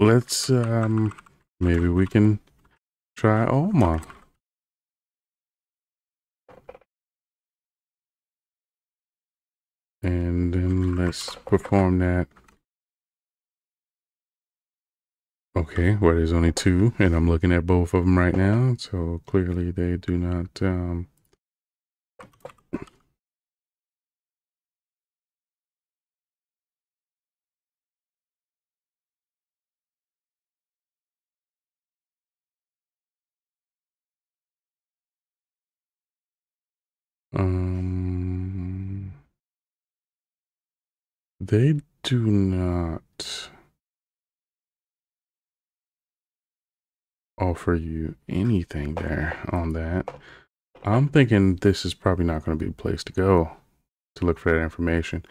Let's maybe we can try Alma. And then let's perform that. Okay, well, there's only 2, and I'm looking at both of them right now, so clearly they do not they do not offer you anything there on that. I'm thinking this is probably not going to be the place to go to look for that information.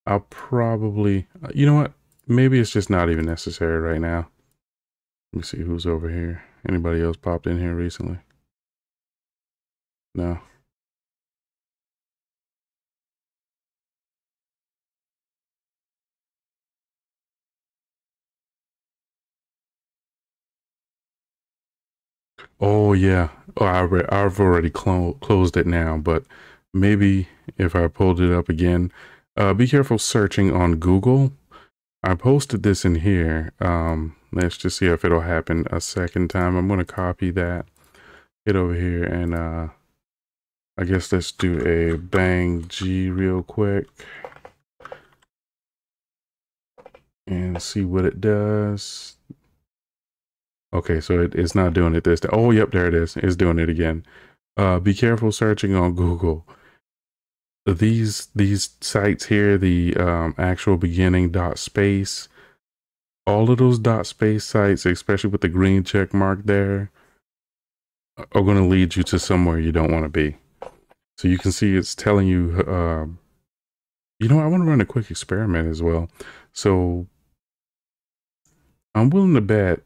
I'll probably, you know what? Maybe it's just not even necessary right now. Let me see who's over here. Anybody else popped in here recently? No. Oh yeah. Oh, I've already closed it now, but maybe if I pulled it up again, be careful searching on Google. I posted this in here. Let's just see if it'll happen a second time. I'm gonna copy that, get over here, and I guess let's do a bang G real quick and see what it does. Okay, so it's not doing it this time. Oh, yep, there it is. It's doing it again. Be careful searching on Google. These sites here, the actual beginning dot space, all of those dot space sites, especially with the green check mark there, are going to lead you to somewhere you don't want to be. So you can see it's telling you, you know, I want to run a quick experiment as well. So I'm willing to bet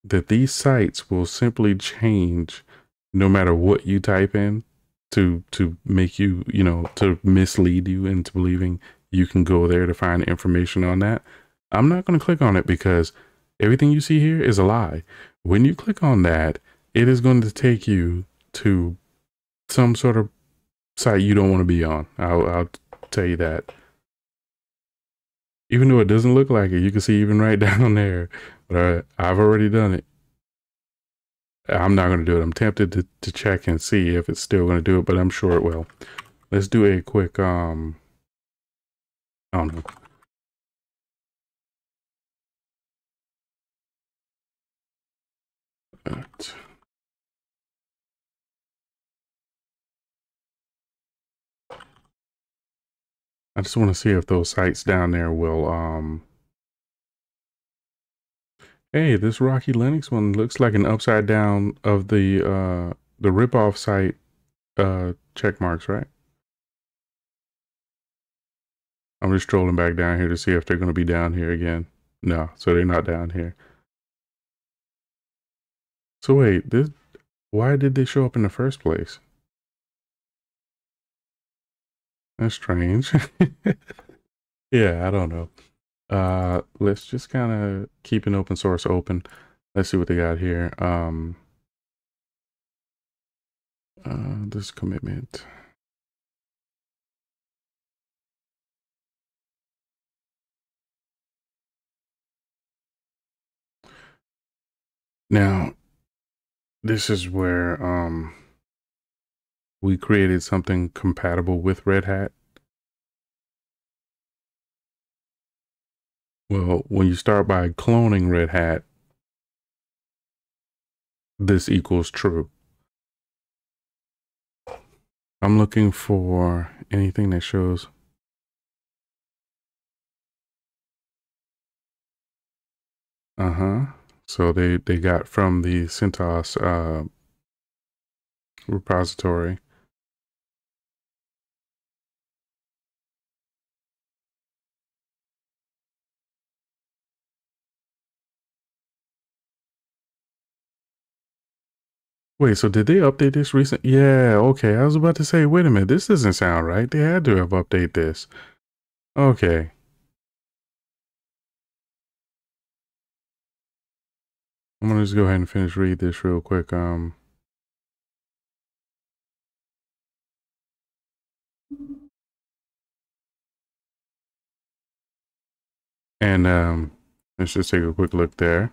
that these sites will simply change no matter what you type in to make you, you know, to mislead you into believing you can go there to find information on that. I'm not going to click on it because everything you see here is a lie. When you click on that, it is going to take you to some sort of site you don't want to be on. I'll tell you that. Even though it doesn't look like it, you can see even right down there. But I've already done it. I'm not going to do it. I'm tempted to check and see if it's still going to do it, but I'm sure it will. Let's do a quick, I don't know. I just want to see if those sites down there will, hey, this Rocky Linux one looks like an upside down of the ripoff site check marks, right? I'm just strolling back down here to see if they're going to be down here again. No, so they're not down here. So wait, why did they show up in the first place? That's strange. Yeah, I don't know. Let's just kind of keep an open source open. Let's see what they got here. This commitment. Now, this is where we created something compatible with Red Hat. Well, when you start by cloning Red Hat, this equals true. I'm looking for anything that shows. So they got from the CentOS repository. Wait, so did they update this recent? Yeah, okay. I was about to say, wait a minute, this doesn't sound right. They had to have updated this. Okay. I'm gonna just go ahead and read this real quick. And let's just take a quick look there.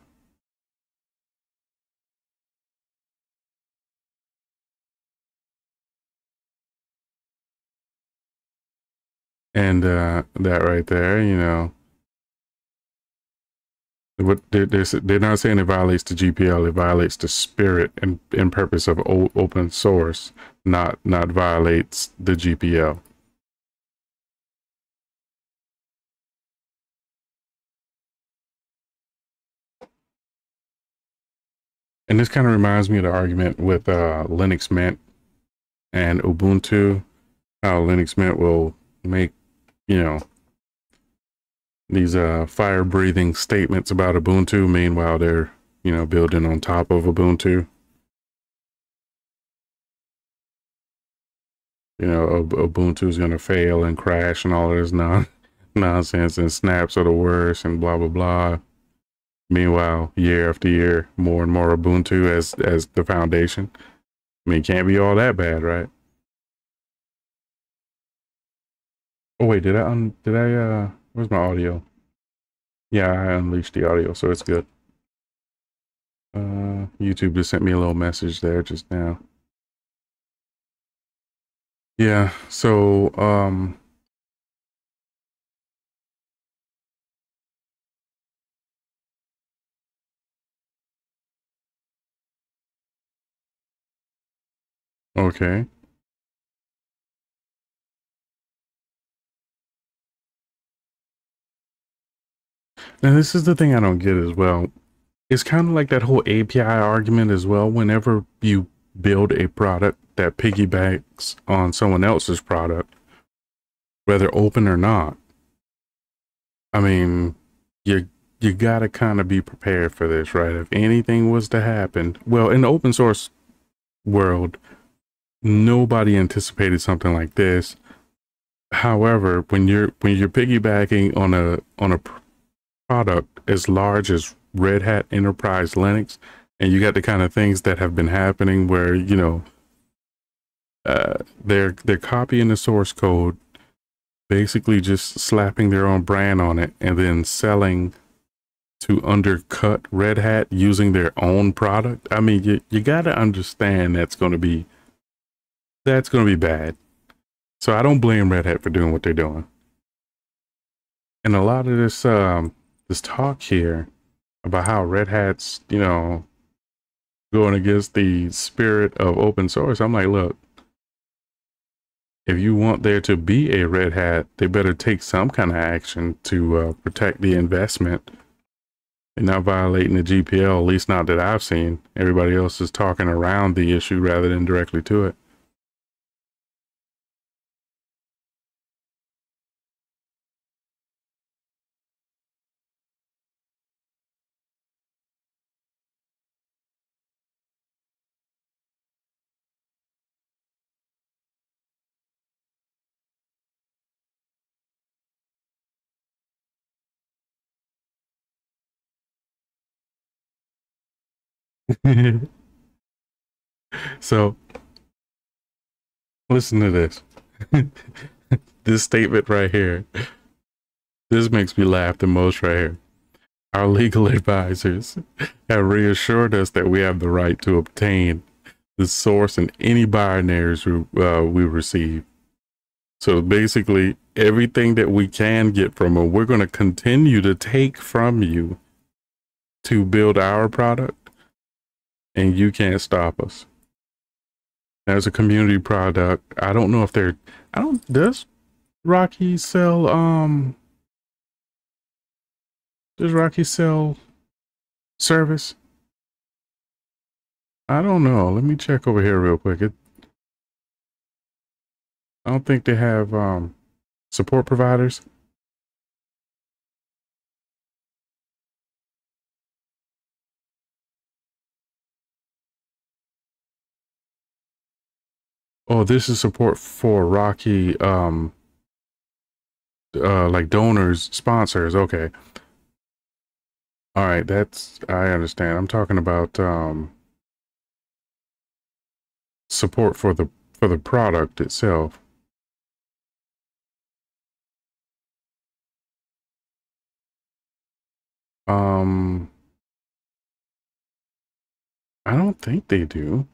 And that right there, you know, what they're not saying it violates the GPL, it violates the spirit and purpose of open source, not violates the GPL. And this kind of reminds me of the argument with Linux Mint and Ubuntu, how Linux Mint will make, you know, these fire-breathing statements about Ubuntu. Meanwhile, they're, you know, building on top of Ubuntu. You know, Ubuntu is going to fail and crash and all of this nonsense, and snaps are the worst and blah, blah, blah. Meanwhile, year after year, more and more Ubuntu as the foundation. I mean, it can't be all that bad, right? Oh wait, did I where's my audio? Yeah, I unleashed the audio, so it's good. YouTube just sent me a little message there just now. Yeah, so okay. Now this is the thing I don't get as well. It's kind of like that whole API argument as well. Whenever you build a product that piggybacks on someone else's product, whether open or not, I mean, you gotta kind of be prepared for this, right? If anything was to happen, well, in the open source world, nobody anticipated something like this. However, when you're piggybacking on a product as large as Red Hat Enterprise Linux, and you got the kind of things that have been happening where, you know, they're copying the source code, basically just slapping their own brand on it, and then selling to undercut Red Hat using their own product. I mean, you got to understand that's going to be bad. So I don't blame Red Hat for doing what they're doing. And a lot of this this talk here about how Red Hat's, you know, going against the spirit of open source, I'm like, look, if you want there to be a Red Hat, they better take some kind of action to protect the investment and not violating the GPL, at least not that I've seen. Everybody else is talking around the issue rather than directly to it. So listen to this. This statement right here. This makes me laugh the most right here. Our legal advisors have reassured us that we have the right to obtain the source in any binaries we receive. So basically, everything that we can get from them, we're going to continue to take from you to build our product, and you can't stop us. There's a community product. I don't know if they're, does Rocky sell, does Rocky sell service? I don't know. Let me check over here real quick. I don't think they have support providers. Oh, this is support for Rocky, like donors, sponsors. Okay. All right, I understand. I'm talking about support for the product itself. I don't think they do.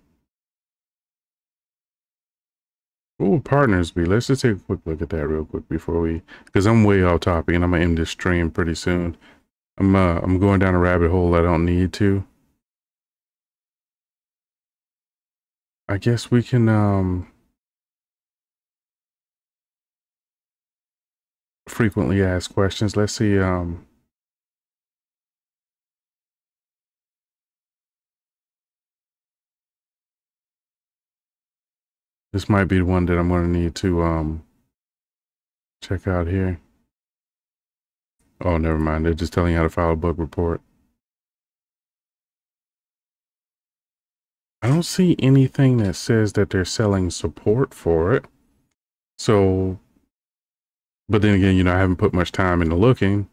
What would partners be? Let's just take a quick look at that real quick before because I'm way off topic and I'm gonna end this stream pretty soon. I'm going down a rabbit hole I don't need to. I guess we can frequently asked questions. Let's see this might be the one that I'm going to need to check out here. Oh, never mind. They're just telling you how to file a bug report. I don't see anything that says that they're selling support for it. So, but then again, I haven't put much time into looking.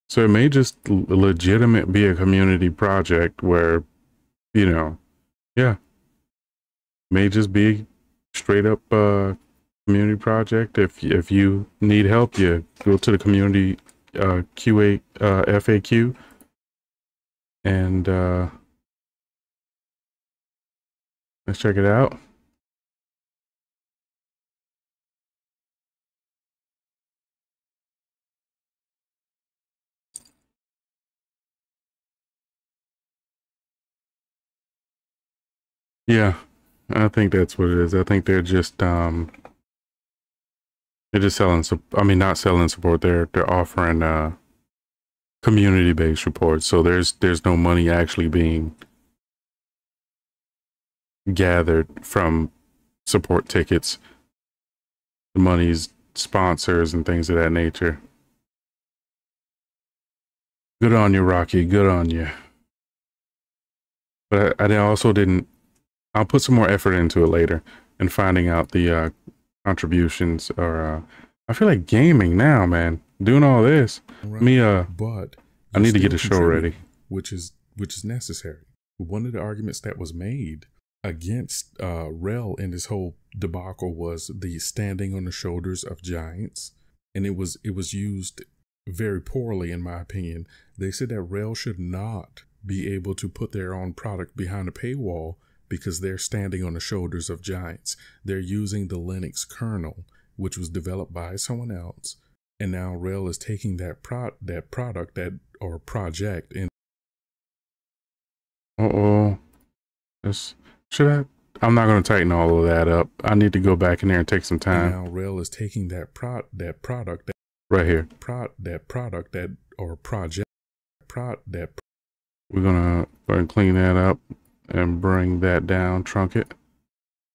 So it may just legitimate be a community project where, yeah, may just be straight up community project. If you need help, you go to the community QA FAQ and let's check it out. Yeah, I think that's what it is. I think they're just selling. I mean, not selling support. They're offering community-based reports. So there's no money actually being gathered from support tickets. The money's sponsors and things of that nature. Good on you, Rocky. Good on you. But I also didn't. I'll put some more effort into it later and finding out the contributions. Or I feel like gaming now, man. Doing all this. Right. But I need to get the show ready, which is necessary. One of the arguments that was made against Rel in this whole debacle was the standing on the shoulders of giants, and it was used very poorly, in my opinion. They said that Rel should not be able to put their own product behind a paywall because they're standing on the shoulders of giants. They're using the Linux kernel, which was developed by someone else, and now Rel is taking that product or project and I'm not going to tighten all of that up. I need to go back in there and take some time. And now Rel is taking that product right here. We're gonna go and clean that up and bring that down, trunk it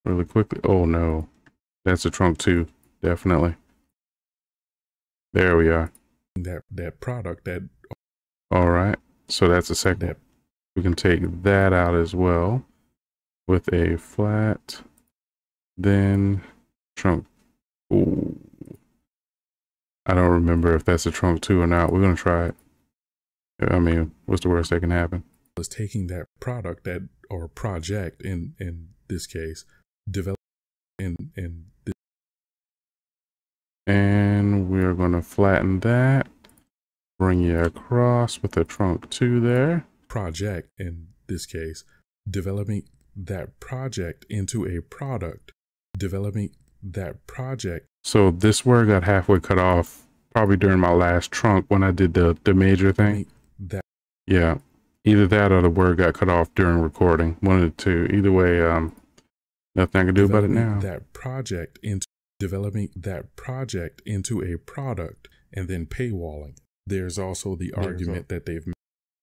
really quickly. Oh no, that's a trunk too, definitely. There we are. All right, so that's a second. We can take that out as well with a flat, then trunk. Ooh. I don't remember if that's a trunk too or not. We're gonna try it. I mean, what's the worst that can happen? Was taking that product that or project in this case, develop in this And we're going to flatten that, bring you across with the trunk 2 there. project in this case, developing that project into a product, developing that project. So this word got halfway cut off probably during my last trunk when I did the major thing. That Yeah, either that or the word got cut off during recording. One of the two. Either way, nothing I can do about it now. That project into developing that project into a product and then paywalling. There's also the argument that they've made.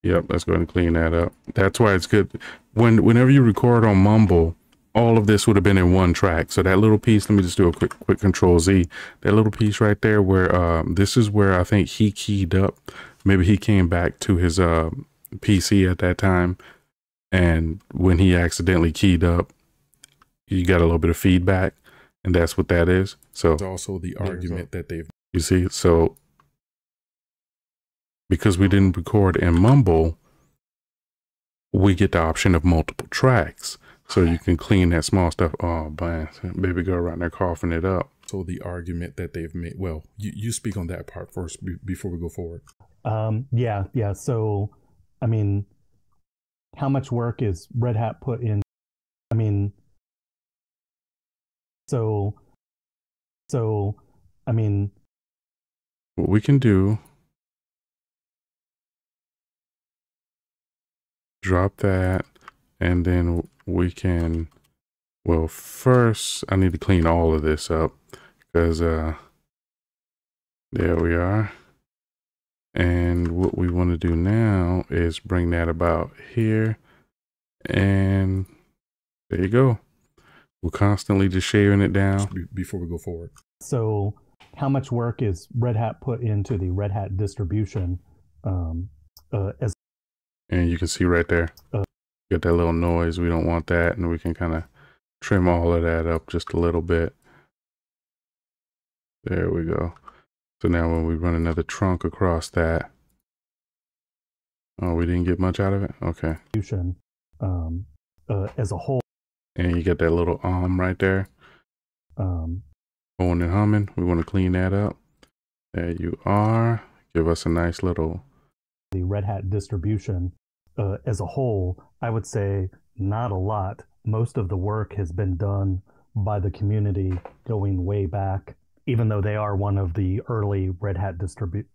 Yep, let's go ahead and clean that up. That's why it's good. Whenever you record on Mumble, all of this would have been in one track. So that little piece, let me just do a quick Control Z. That little piece right there where this is where I think he keyed up. Maybe he came back to his PC at that time. And when he accidentally keyed up, you got a little bit of feedback. And that's what that is. So There's also the argument that they've, you see, so because we didn't record in Mumble, we get the option of multiple tracks. So you can clean that small stuff. Oh, man, baby girl right there coughing it up. so the argument that they've made. Well, you speak on that part first before we go forward. Yeah. So, I mean, how much work is Red Hat put in? I mean, so, I mean, What we can do, drop that, and then we can, well, first I need to clean all of this up because there we are. And what we want to do now is bring that about here, and there you go. We're constantly just shaving it down. Before we go forward. so how much work is Red Hat put into the Red Hat distribution as And you can see right there, get that little noise. We don't want that, and we can kind of trim all of that up just a little bit. There we go. So now when we run another trunk across that, oh, we didn't get much out of it? Okay. distribution as a whole? And you get that little right there, Um, going and humming. We want to clean that up. There you are. Give us a nice little. the Red Hat distribution as a whole, I would say not a lot. Most of the work has been done by the community going way back, even though they are one of the early Red Hat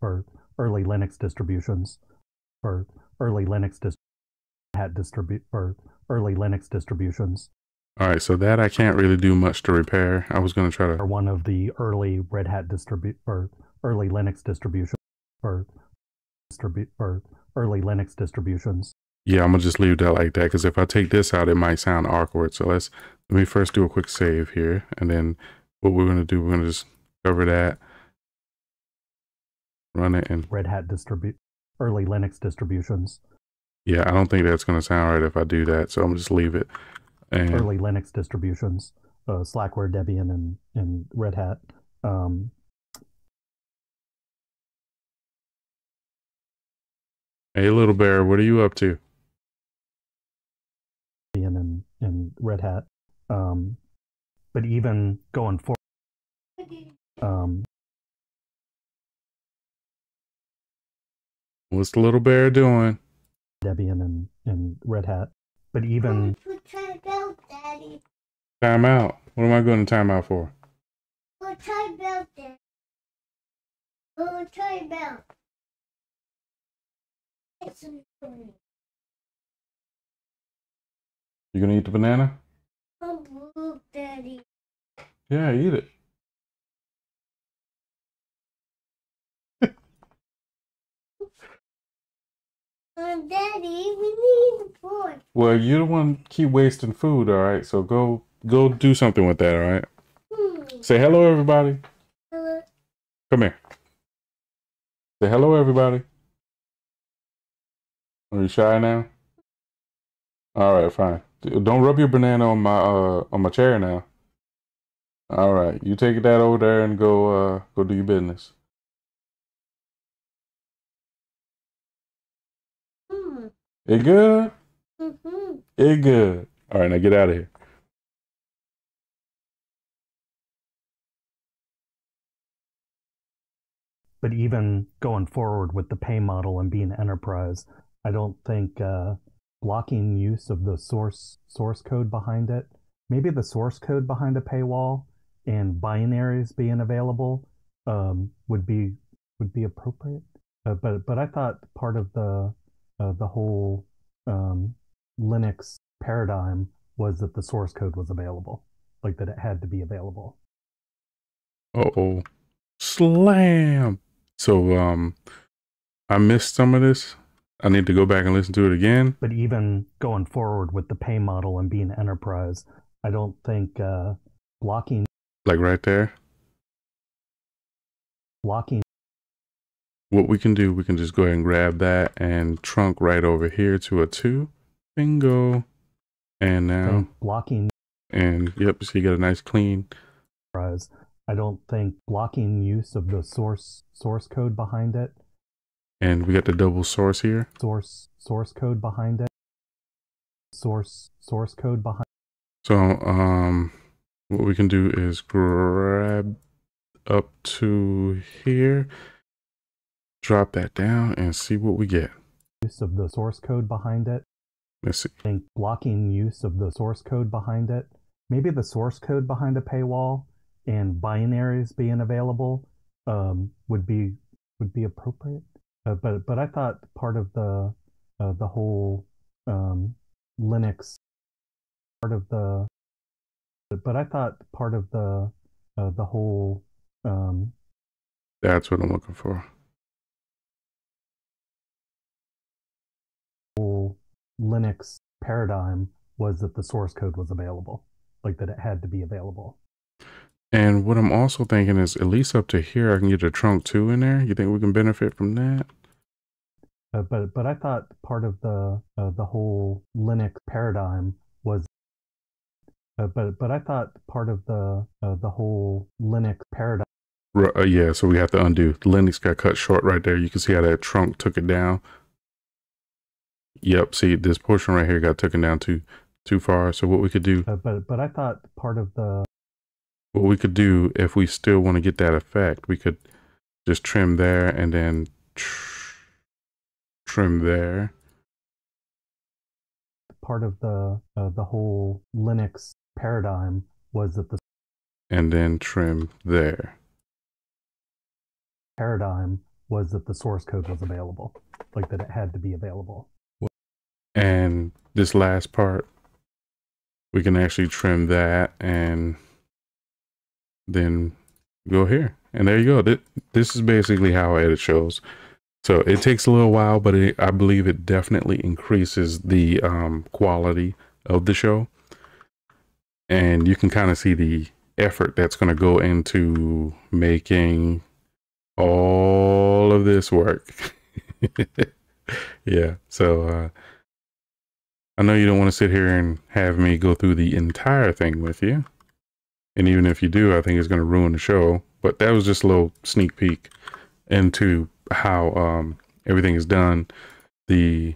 or early Linux distributions, or early Linux early Linux distributions. All right, so that I can't really do much to repair. I was going to try Are to. one of the early Red Hat or early Linux distributions, or early Linux distributions. Yeah, I'm gonna just leave that like that because if I take this out, it might sound awkward. So let me first do a quick save here, and then what we're gonna do, we're gonna just cover that, run it, and Red Hat early Linux distributions. yeah, I don't think that's gonna sound right if I do that. So I'm gonna just leave it. And Early Linux distributions, Slackware, Debian, and Red Hat. Hey, little bear, what are you up to? And Red Hat. But even going forward, What's the little bear doing? Debian and Red Hat. But even Time out. What am I going to time out for? You gonna eat the banana? Daddy. Yeah, eat it. Daddy, we need a board. Well, you're the one keep wasting food, all right? So go do something with that, all right? Say hello, everybody. Come here. Say hello, everybody. Are you shy now? All right, fine. Don't rub your banana on my chair now. All right, you take that over there and go do your business. It good? Mm-hmm. It good. All right, now get out of here. But even going forward with the pay model and being enterprise, I don't think blocking use of the source code behind it, maybe the source code behind a paywall and binaries being available would be appropriate. But I thought part of the whole Linux paradigm was that the source code was available, like that it had to be available. Uh-oh. Slam. So I missed some of this. I need to go back and listen to it again. But even going forward with the pay model and being enterprise, I don't think blocking Like right there. blocking What we can do, we can just go ahead and grab that and trunk right over here to a 2. Bingo. And now, blocking and yep, so you got a nice clean. enterprise, I don't think blocking use of the source code behind it, And we got the double source here. source code behind it, source code behind. So what we can do is grab up to here, drop that down and see what we get. Use of the source code behind it. Let's see. I think blocking use of the source code behind it, maybe the source code behind a paywall and binaries being available would be appropriate. But I thought part of the whole Linux part of the but I thought part of the whole That's what I'm looking for. Linux paradigm was that the source code was available, like that it had to be available. And what I'm also thinking is at least up to here, I can get a trunk 2 in there. You think we can benefit from that? But I thought part of the whole Linux paradigm was. But I thought part of the whole Linux paradigm. Yeah, so we have to undo. The Linux got cut short right there. You can see how that trunk took it down. Yep, see this portion right here got taken down too far. So what we could do, but I thought part of the what we could do if we still want to get that effect, we could just trim there and then trim there. Part of the whole Linux paradigm was that the and then trim there. Paradigm was that the source code was available, like that it had to be available. And this last part, we can actually trim that and then go here. And there you go. This is basically how I edit shows. So it takes a little while, but I believe it definitely increases the quality of the show. And you can kind of see the effort that's going to go into making all of this work. Yeah. So I know you don't want to sit here and have me go through the entire thing with you. And even if you do, I think it's going to ruin the show. But that was just a little sneak peek into how everything is done. The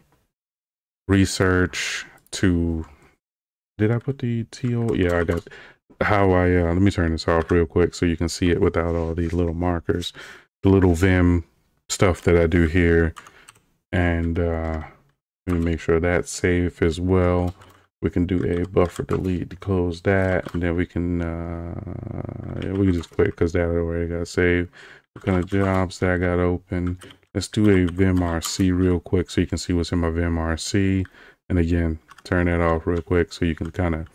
research to, did I put the TO? Yeah, I got how I, let me turn this off real quick so you can see it without all these little markers. The little Vim stuff that I do here. And let me make sure that's safe as well. We can do a buffer delete to close that, and then we can yeah, we can just quit because that already got saved. What kind of jobs that I got open? Let's do a vimrc real quick so you can see what's in my vimrc. And again, turn that off real quick so you can kind of,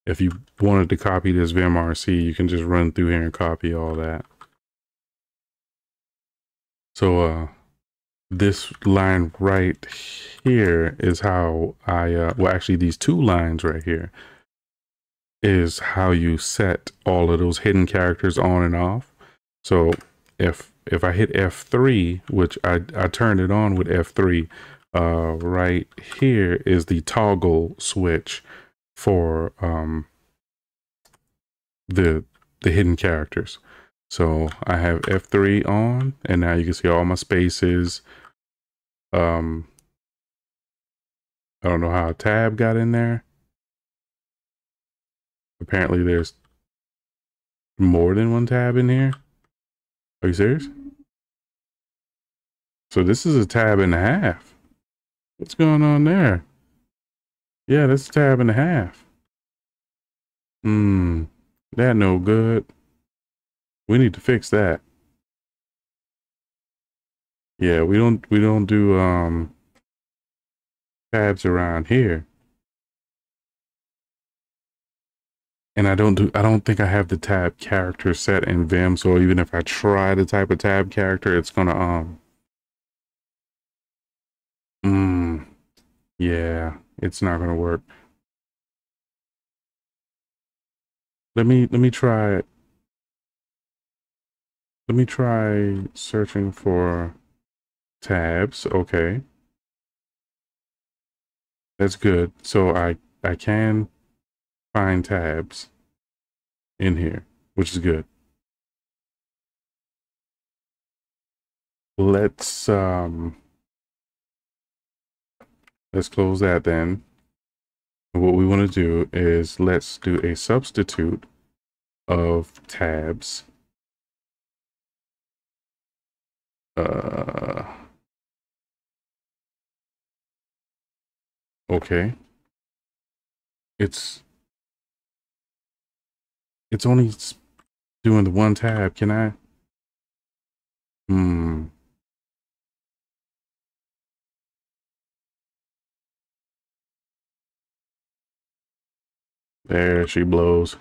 if you wanted to copy this vimrc, you can just run through here and copy all that. So this line right here is how I, well, actually these two lines right here is how you set all of those hidden characters on and off. So if I hit F3, which I turned it on with F3, right here is the toggle switch for the hidden characters. So I have F3 on, and now you can see all my spaces. I don't know how a tab got in there. Apparently there's more than one tab in here. Are you serious? So this is a tab and a half. What's going on there? Yeah, that's a tab and a half. That no good. We need to fix that. Yeah, we don't do tabs around here. And I don't think I have the tab character set in Vim, so even if I try to type a tab character, it's gonna yeah, it's not gonna work. Let me try searching for tabs. Okay. That's good. So I can find tabs in here, which is good. Let's close that then. What we want to do is let's do a substitute of tabs. Okay. It's only doing the one tab. Can I? There she blows.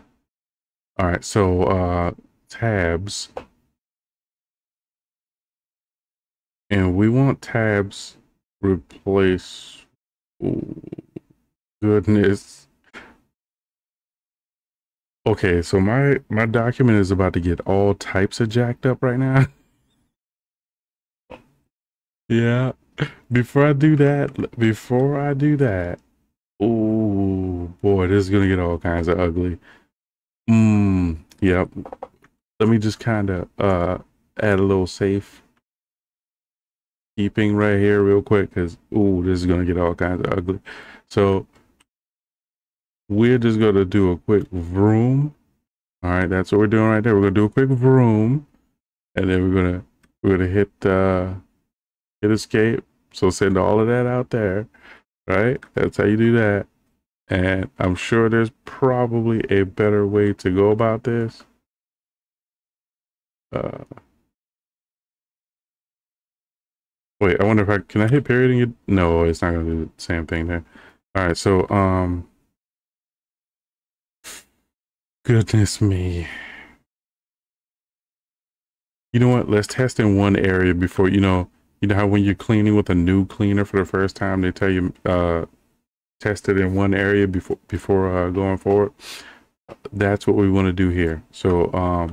All right, so tabs. And we want tabs replace. Ooh, goodness. Okay, so my document is about to get all types of jacked up right now. Yeah. Before I do that, oh boy, this is gonna get all kinds of ugly. Yep. Let me just kind of add a little safe keeping right here real quick, because this is gonna get all kinds of ugly. So we're just gonna do a quick vroom. All right, that's what we're doing right there. We're gonna do a quick vroom, and then we're gonna hit escape. So send all of that out there, right? That's how you do that. And I'm sure there's probably a better way to go about this. Wait, I wonder if can I hit period and get, no, it's not gonna do the same thing there. All right, so goodness me. You know what? Let's test in one area before, you know how when you're cleaning with a new cleaner for the first time, they tell you test it in one area before going forward. That's what we want to do here. So are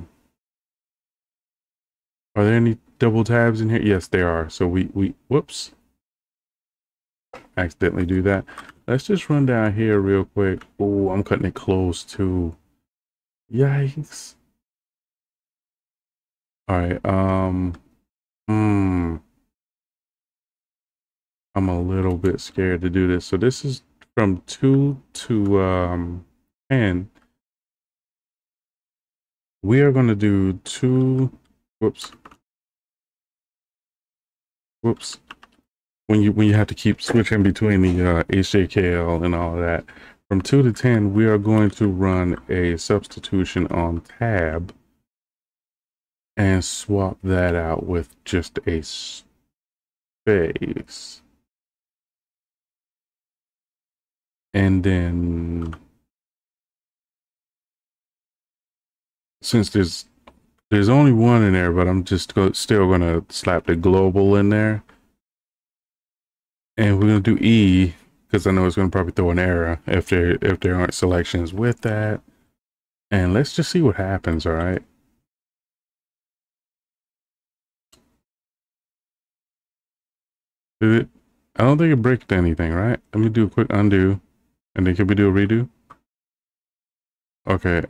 there any double tabs in here? Yes, there are. So we whoops, accidentally do that. Let's just run down here real quick. Oh, I'm cutting it close too. Yikes. All right, I'm a little bit scared to do this. So this is from 2 to 10. We are going to do 2. Whoops. When you have to keep switching between the HJKL and all of that. From 2 to 10, we are going to run a substitution on tab and swap that out with just a space. And then since there's only one in there, but I'm just still gonna slap the global in there. And we're gonna do E, because I know it's gonna probably throw an error if there aren't selections with that. And let's just see what happens, all right? Did it? I don't think it bricked anything, right? Let me do a quick undo. And then can we do a redo? Okay,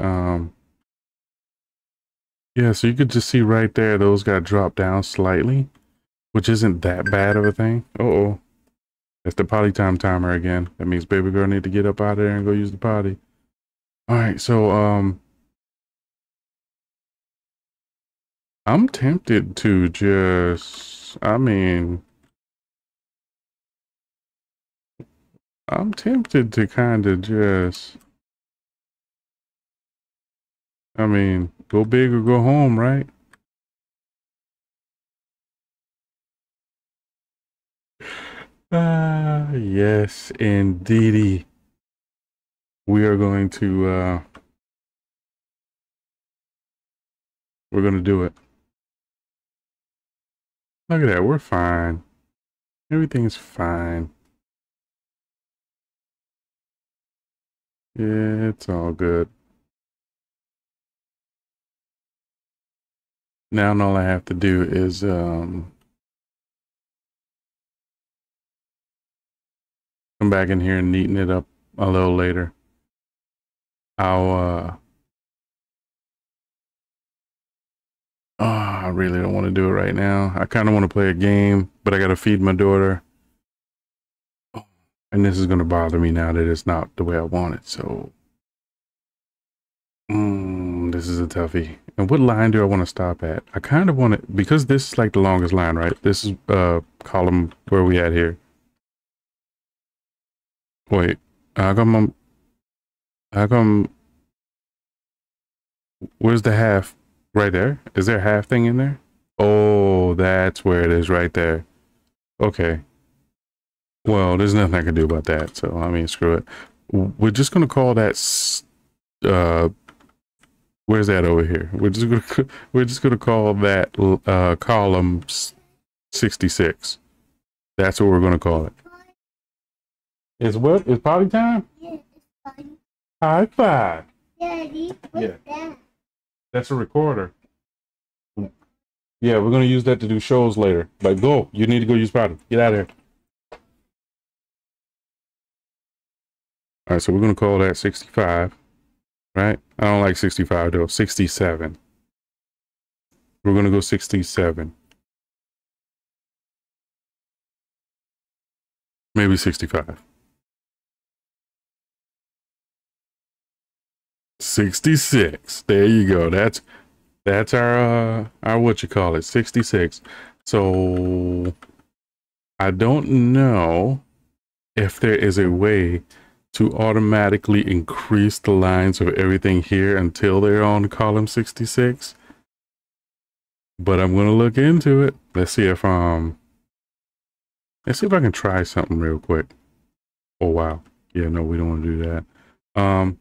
yeah, so you could just see right there, those got dropped down slightly, which isn't that bad of a thing. Uh-oh. It's the potty time timer again. That means baby girl need to get up out of there and go use the potty. All right, so I'm tempted to just, I'm tempted to kind of just, go big or go home, right? Yes, indeedy. We are going to, we're going to do it. Look at that. We're fine. Everything's fine. Yeah, it's all good. Now all I have to do is, come back in here and neaten it up a little later. I really don't want to do it right now. I kind of want to play a game, but I got to feed my daughter. And this is going to bother me now that it's not the way I want it. So, this is a toughie. And what line do I want to stop at? I kind of want it, because this is like the longest line, right? This is column where we at here. Wait, how come where's the half? Right there? Is there a half thing in there? Oh, that's where it is right there. Okay. Well, there's nothing I can do about that. So, screw it. We're just going to call that, where's that over here? We're just going to call that, column 66. That's what we're going to call it. It's what? It's potty time? Yeah, it's potty. High five. Daddy, what's that? That's a recorder. Yeah, we're going to use that to do shows later. Like, go. You need to go use potty. Get out of here. All right, so we're going to call that 65, right? I don't like 65, though. 67. We're going to go 67. Maybe 65. 66. There you go. That's our what you call it, 66. So I don't know if there is a way to automatically increase the lines of everything here until they're on column 66. But I'm gonna look into it. Let's see if I can try something real quick. Oh wow. Yeah, no, we don't want to do that. Oh.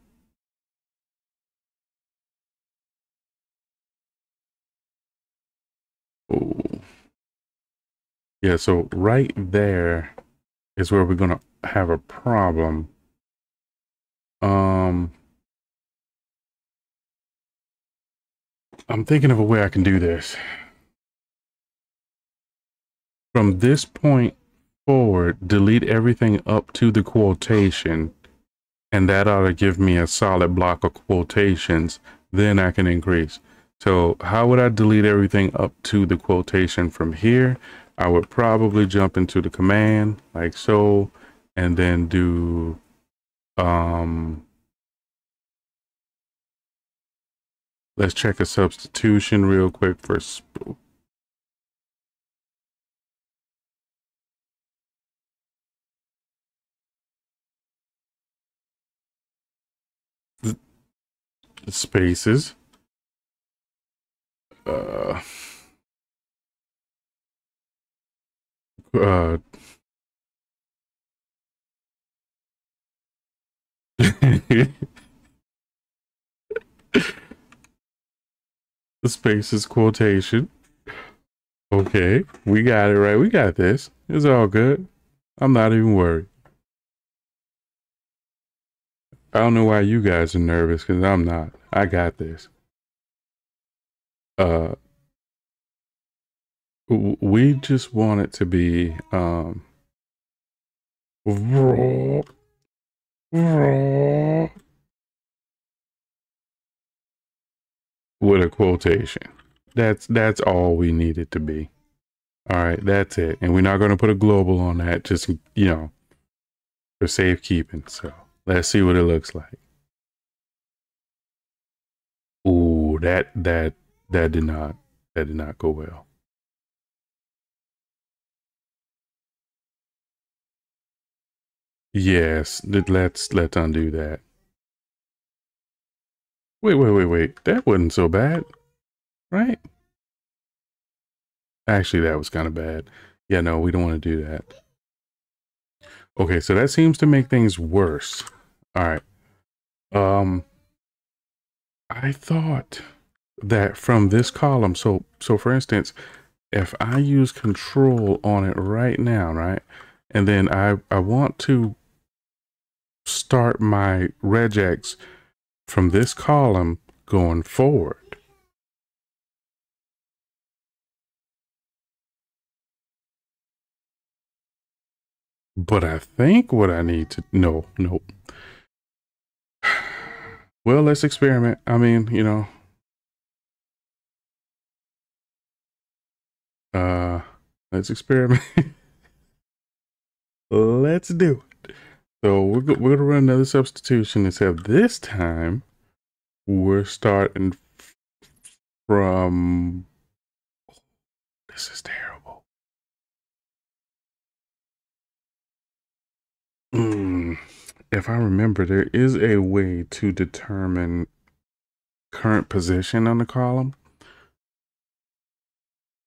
Yeah, so right there is where we're gonna have a problem. I'm thinking of a way I can do this. From this point forward, delete everything up to the quotation, and that ought to give me a solid block of quotations. Then I can increase. So how would I delete everything up to the quotation from here? I would probably jump into the command like so, and then do let's check a substitution real quick for the spaces. The spaces quotation. Okay, we got it right. We got this. It's all good. I'm not even worried. I don't know why you guys are nervous, because I'm not. I got this. We just want it to be with a quotation. That's all we need it to be. All right, that's it. And we're not going to put a global on that, just, you know, for safekeeping. So let's see what it looks like. Ooh, that did not go well. Yes, let's undo that. Wait. That wasn't so bad, right? Actually, that was kind of bad. Yeah, no, we don't want to do that. Okay, so that seems to make things worse. All right. I thought that from this column, so for instance, if I use control on it right now, right? And then I want to start my regex from this column going forward. But I think what I need to, no. Well, let's experiment. I mean, you know, let's experiment. Let's do it. So we're going to run another substitution, except this time we're starting from, this is terrible. If I remember, there is a way to determine current position on the column.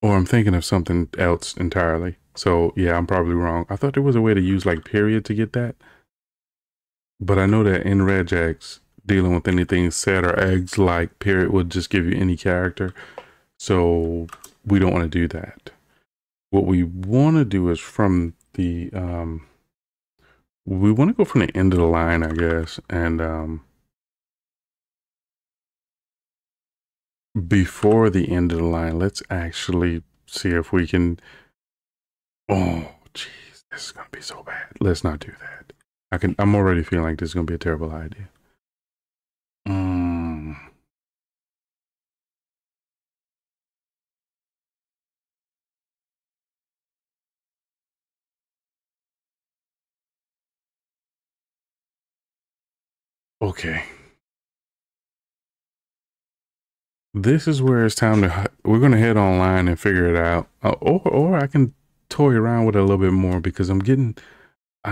Or I'm thinking of something else entirely. So yeah, I'm probably wrong. I thought there was a way to use like period to get that. But I know that in regex, dealing with anything set or eggs like period would just give you any character. So we don't want to do that. What we want to do is from the, we want to go from the end of the line, I guess. And before the end of the line, let's actually see if we can, oh, geez, this is going to be so bad. Let's not do that. I'm already feeling like this is going to be a terrible idea. Okay. This is where it's time to, we're going to head online and figure it out. Or I can toy around with it a little bit more because I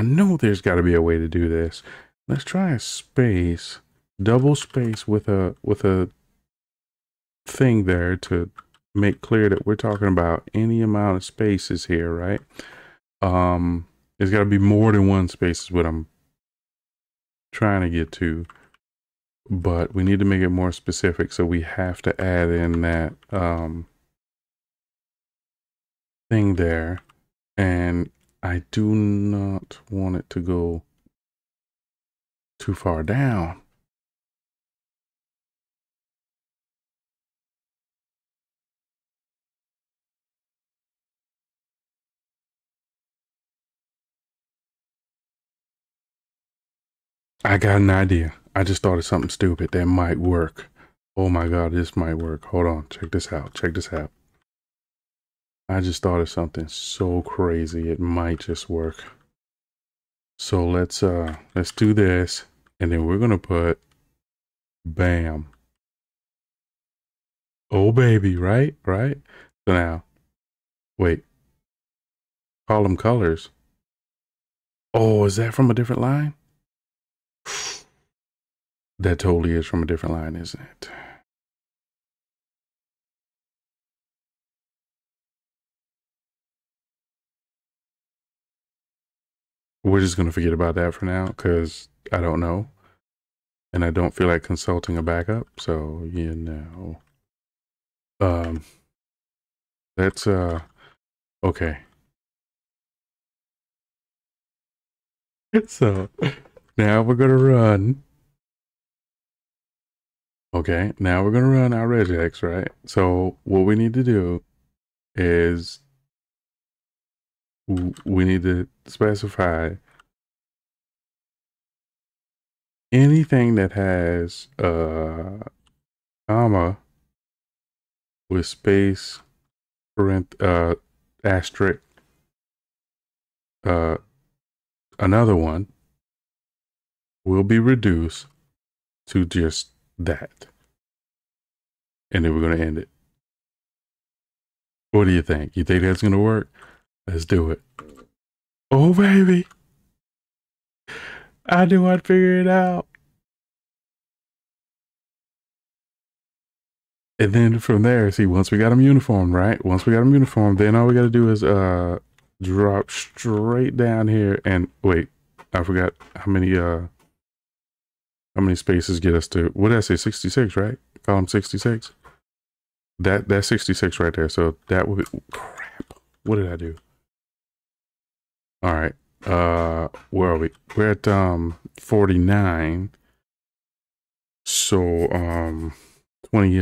know there's got to be a way to do this. Let's try a space, double space with a thing there to make clear that we're talking about any amount of spaces here, right? There's got to be more than one space is what I'm trying to get to. But we need to make it more specific, so we have to add in that thing there. And I do not want it to go too far down. I got an idea. I just thought of something stupid that might work. Oh my God, this might work. Hold on, check this out. Check this out. I just thought of something so crazy. It might just work. So let's do this, and then we're gonna put bam. Oh baby, right? So now, wait. Column colors. Oh, is that from a different line? That totally is from a different line, isn't it? We're just going to forget about that for now because I don't know. And I don't feel like consulting a backup. So, you know, that's, okay. So now we're going to run. Okay. Now we're going to run our regex, right? So what we need to do is we need to specify anything that has comma with space asterisk, another one will be reduced to just that. And then we're going to end it. What do you think? You think that's going to work? Let's do it. Oh, baby. I knew I'd figure it out. And then from there, see, once we got them uniform, right? Once we got them uniform, then all we got to do is drop straight down here. And wait, I forgot how many spaces get us to, what did I say, 66, right? Column 66. That's 66 right there. So that would be, crap. What did I do? All right. Where are we? We're at 49. So 20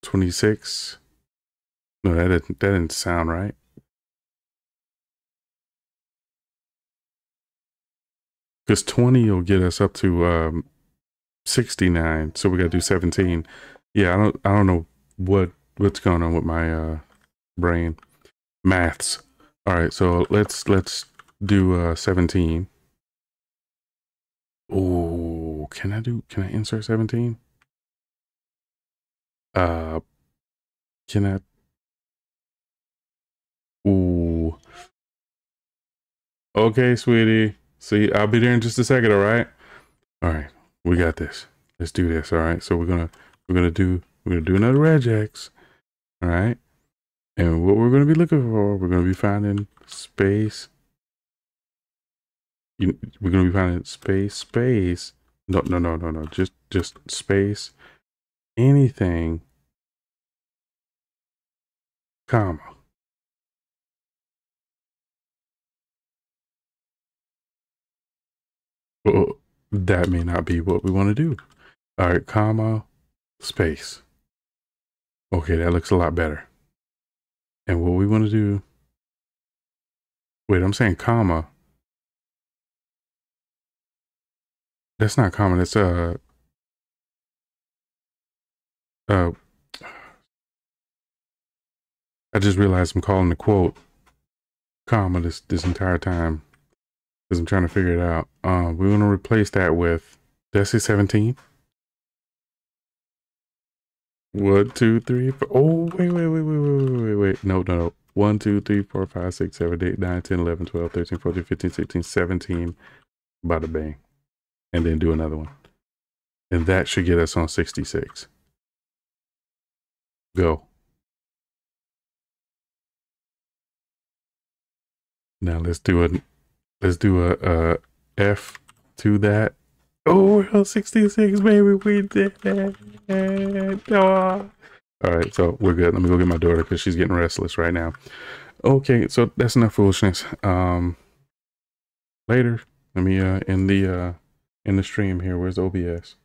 26. No, that didn't sound right. Because 20 will get us up to 69. So we got to do 17. Yeah, I don't know what's going on with my brain. Maths. All right, so let's do 17. Oh, can I insert 17? Can I? Ooh. Okay, sweetie. See, I'll be there in just a second, all right? All right, we got this. Let's do this, all right? So we're gonna do another regex, all right? And what we're gonna be looking for, we're gonna be finding space. We're gonna be finding space. No. Just space. Anything, comma. Oh, that may not be what we want to do. All right, comma, space. Okay, that looks a lot better. And what we want to do, wait, I'm saying comma. That's not comma, that's I just realized I'm calling the quote comma this entire time because I'm trying to figure it out. We want to replace that with, did I say 17? 1, 2, 3, 4. Oh, wait. No. 1, 2, 3, 4, 5, 6, 7, 8, 9, 10, 11, 12, 13, 14, 15, 16, 17. Bada bang. And then do another one. And that should get us on 66. Go. Now let's do a F to that. Oh, we're on 66, baby. We did it. Oh. All right, so we're good. Let me go get my daughter because she's getting restless right now. Okay, so that's enough foolishness. Later. Let me end the stream here. Where's OBS?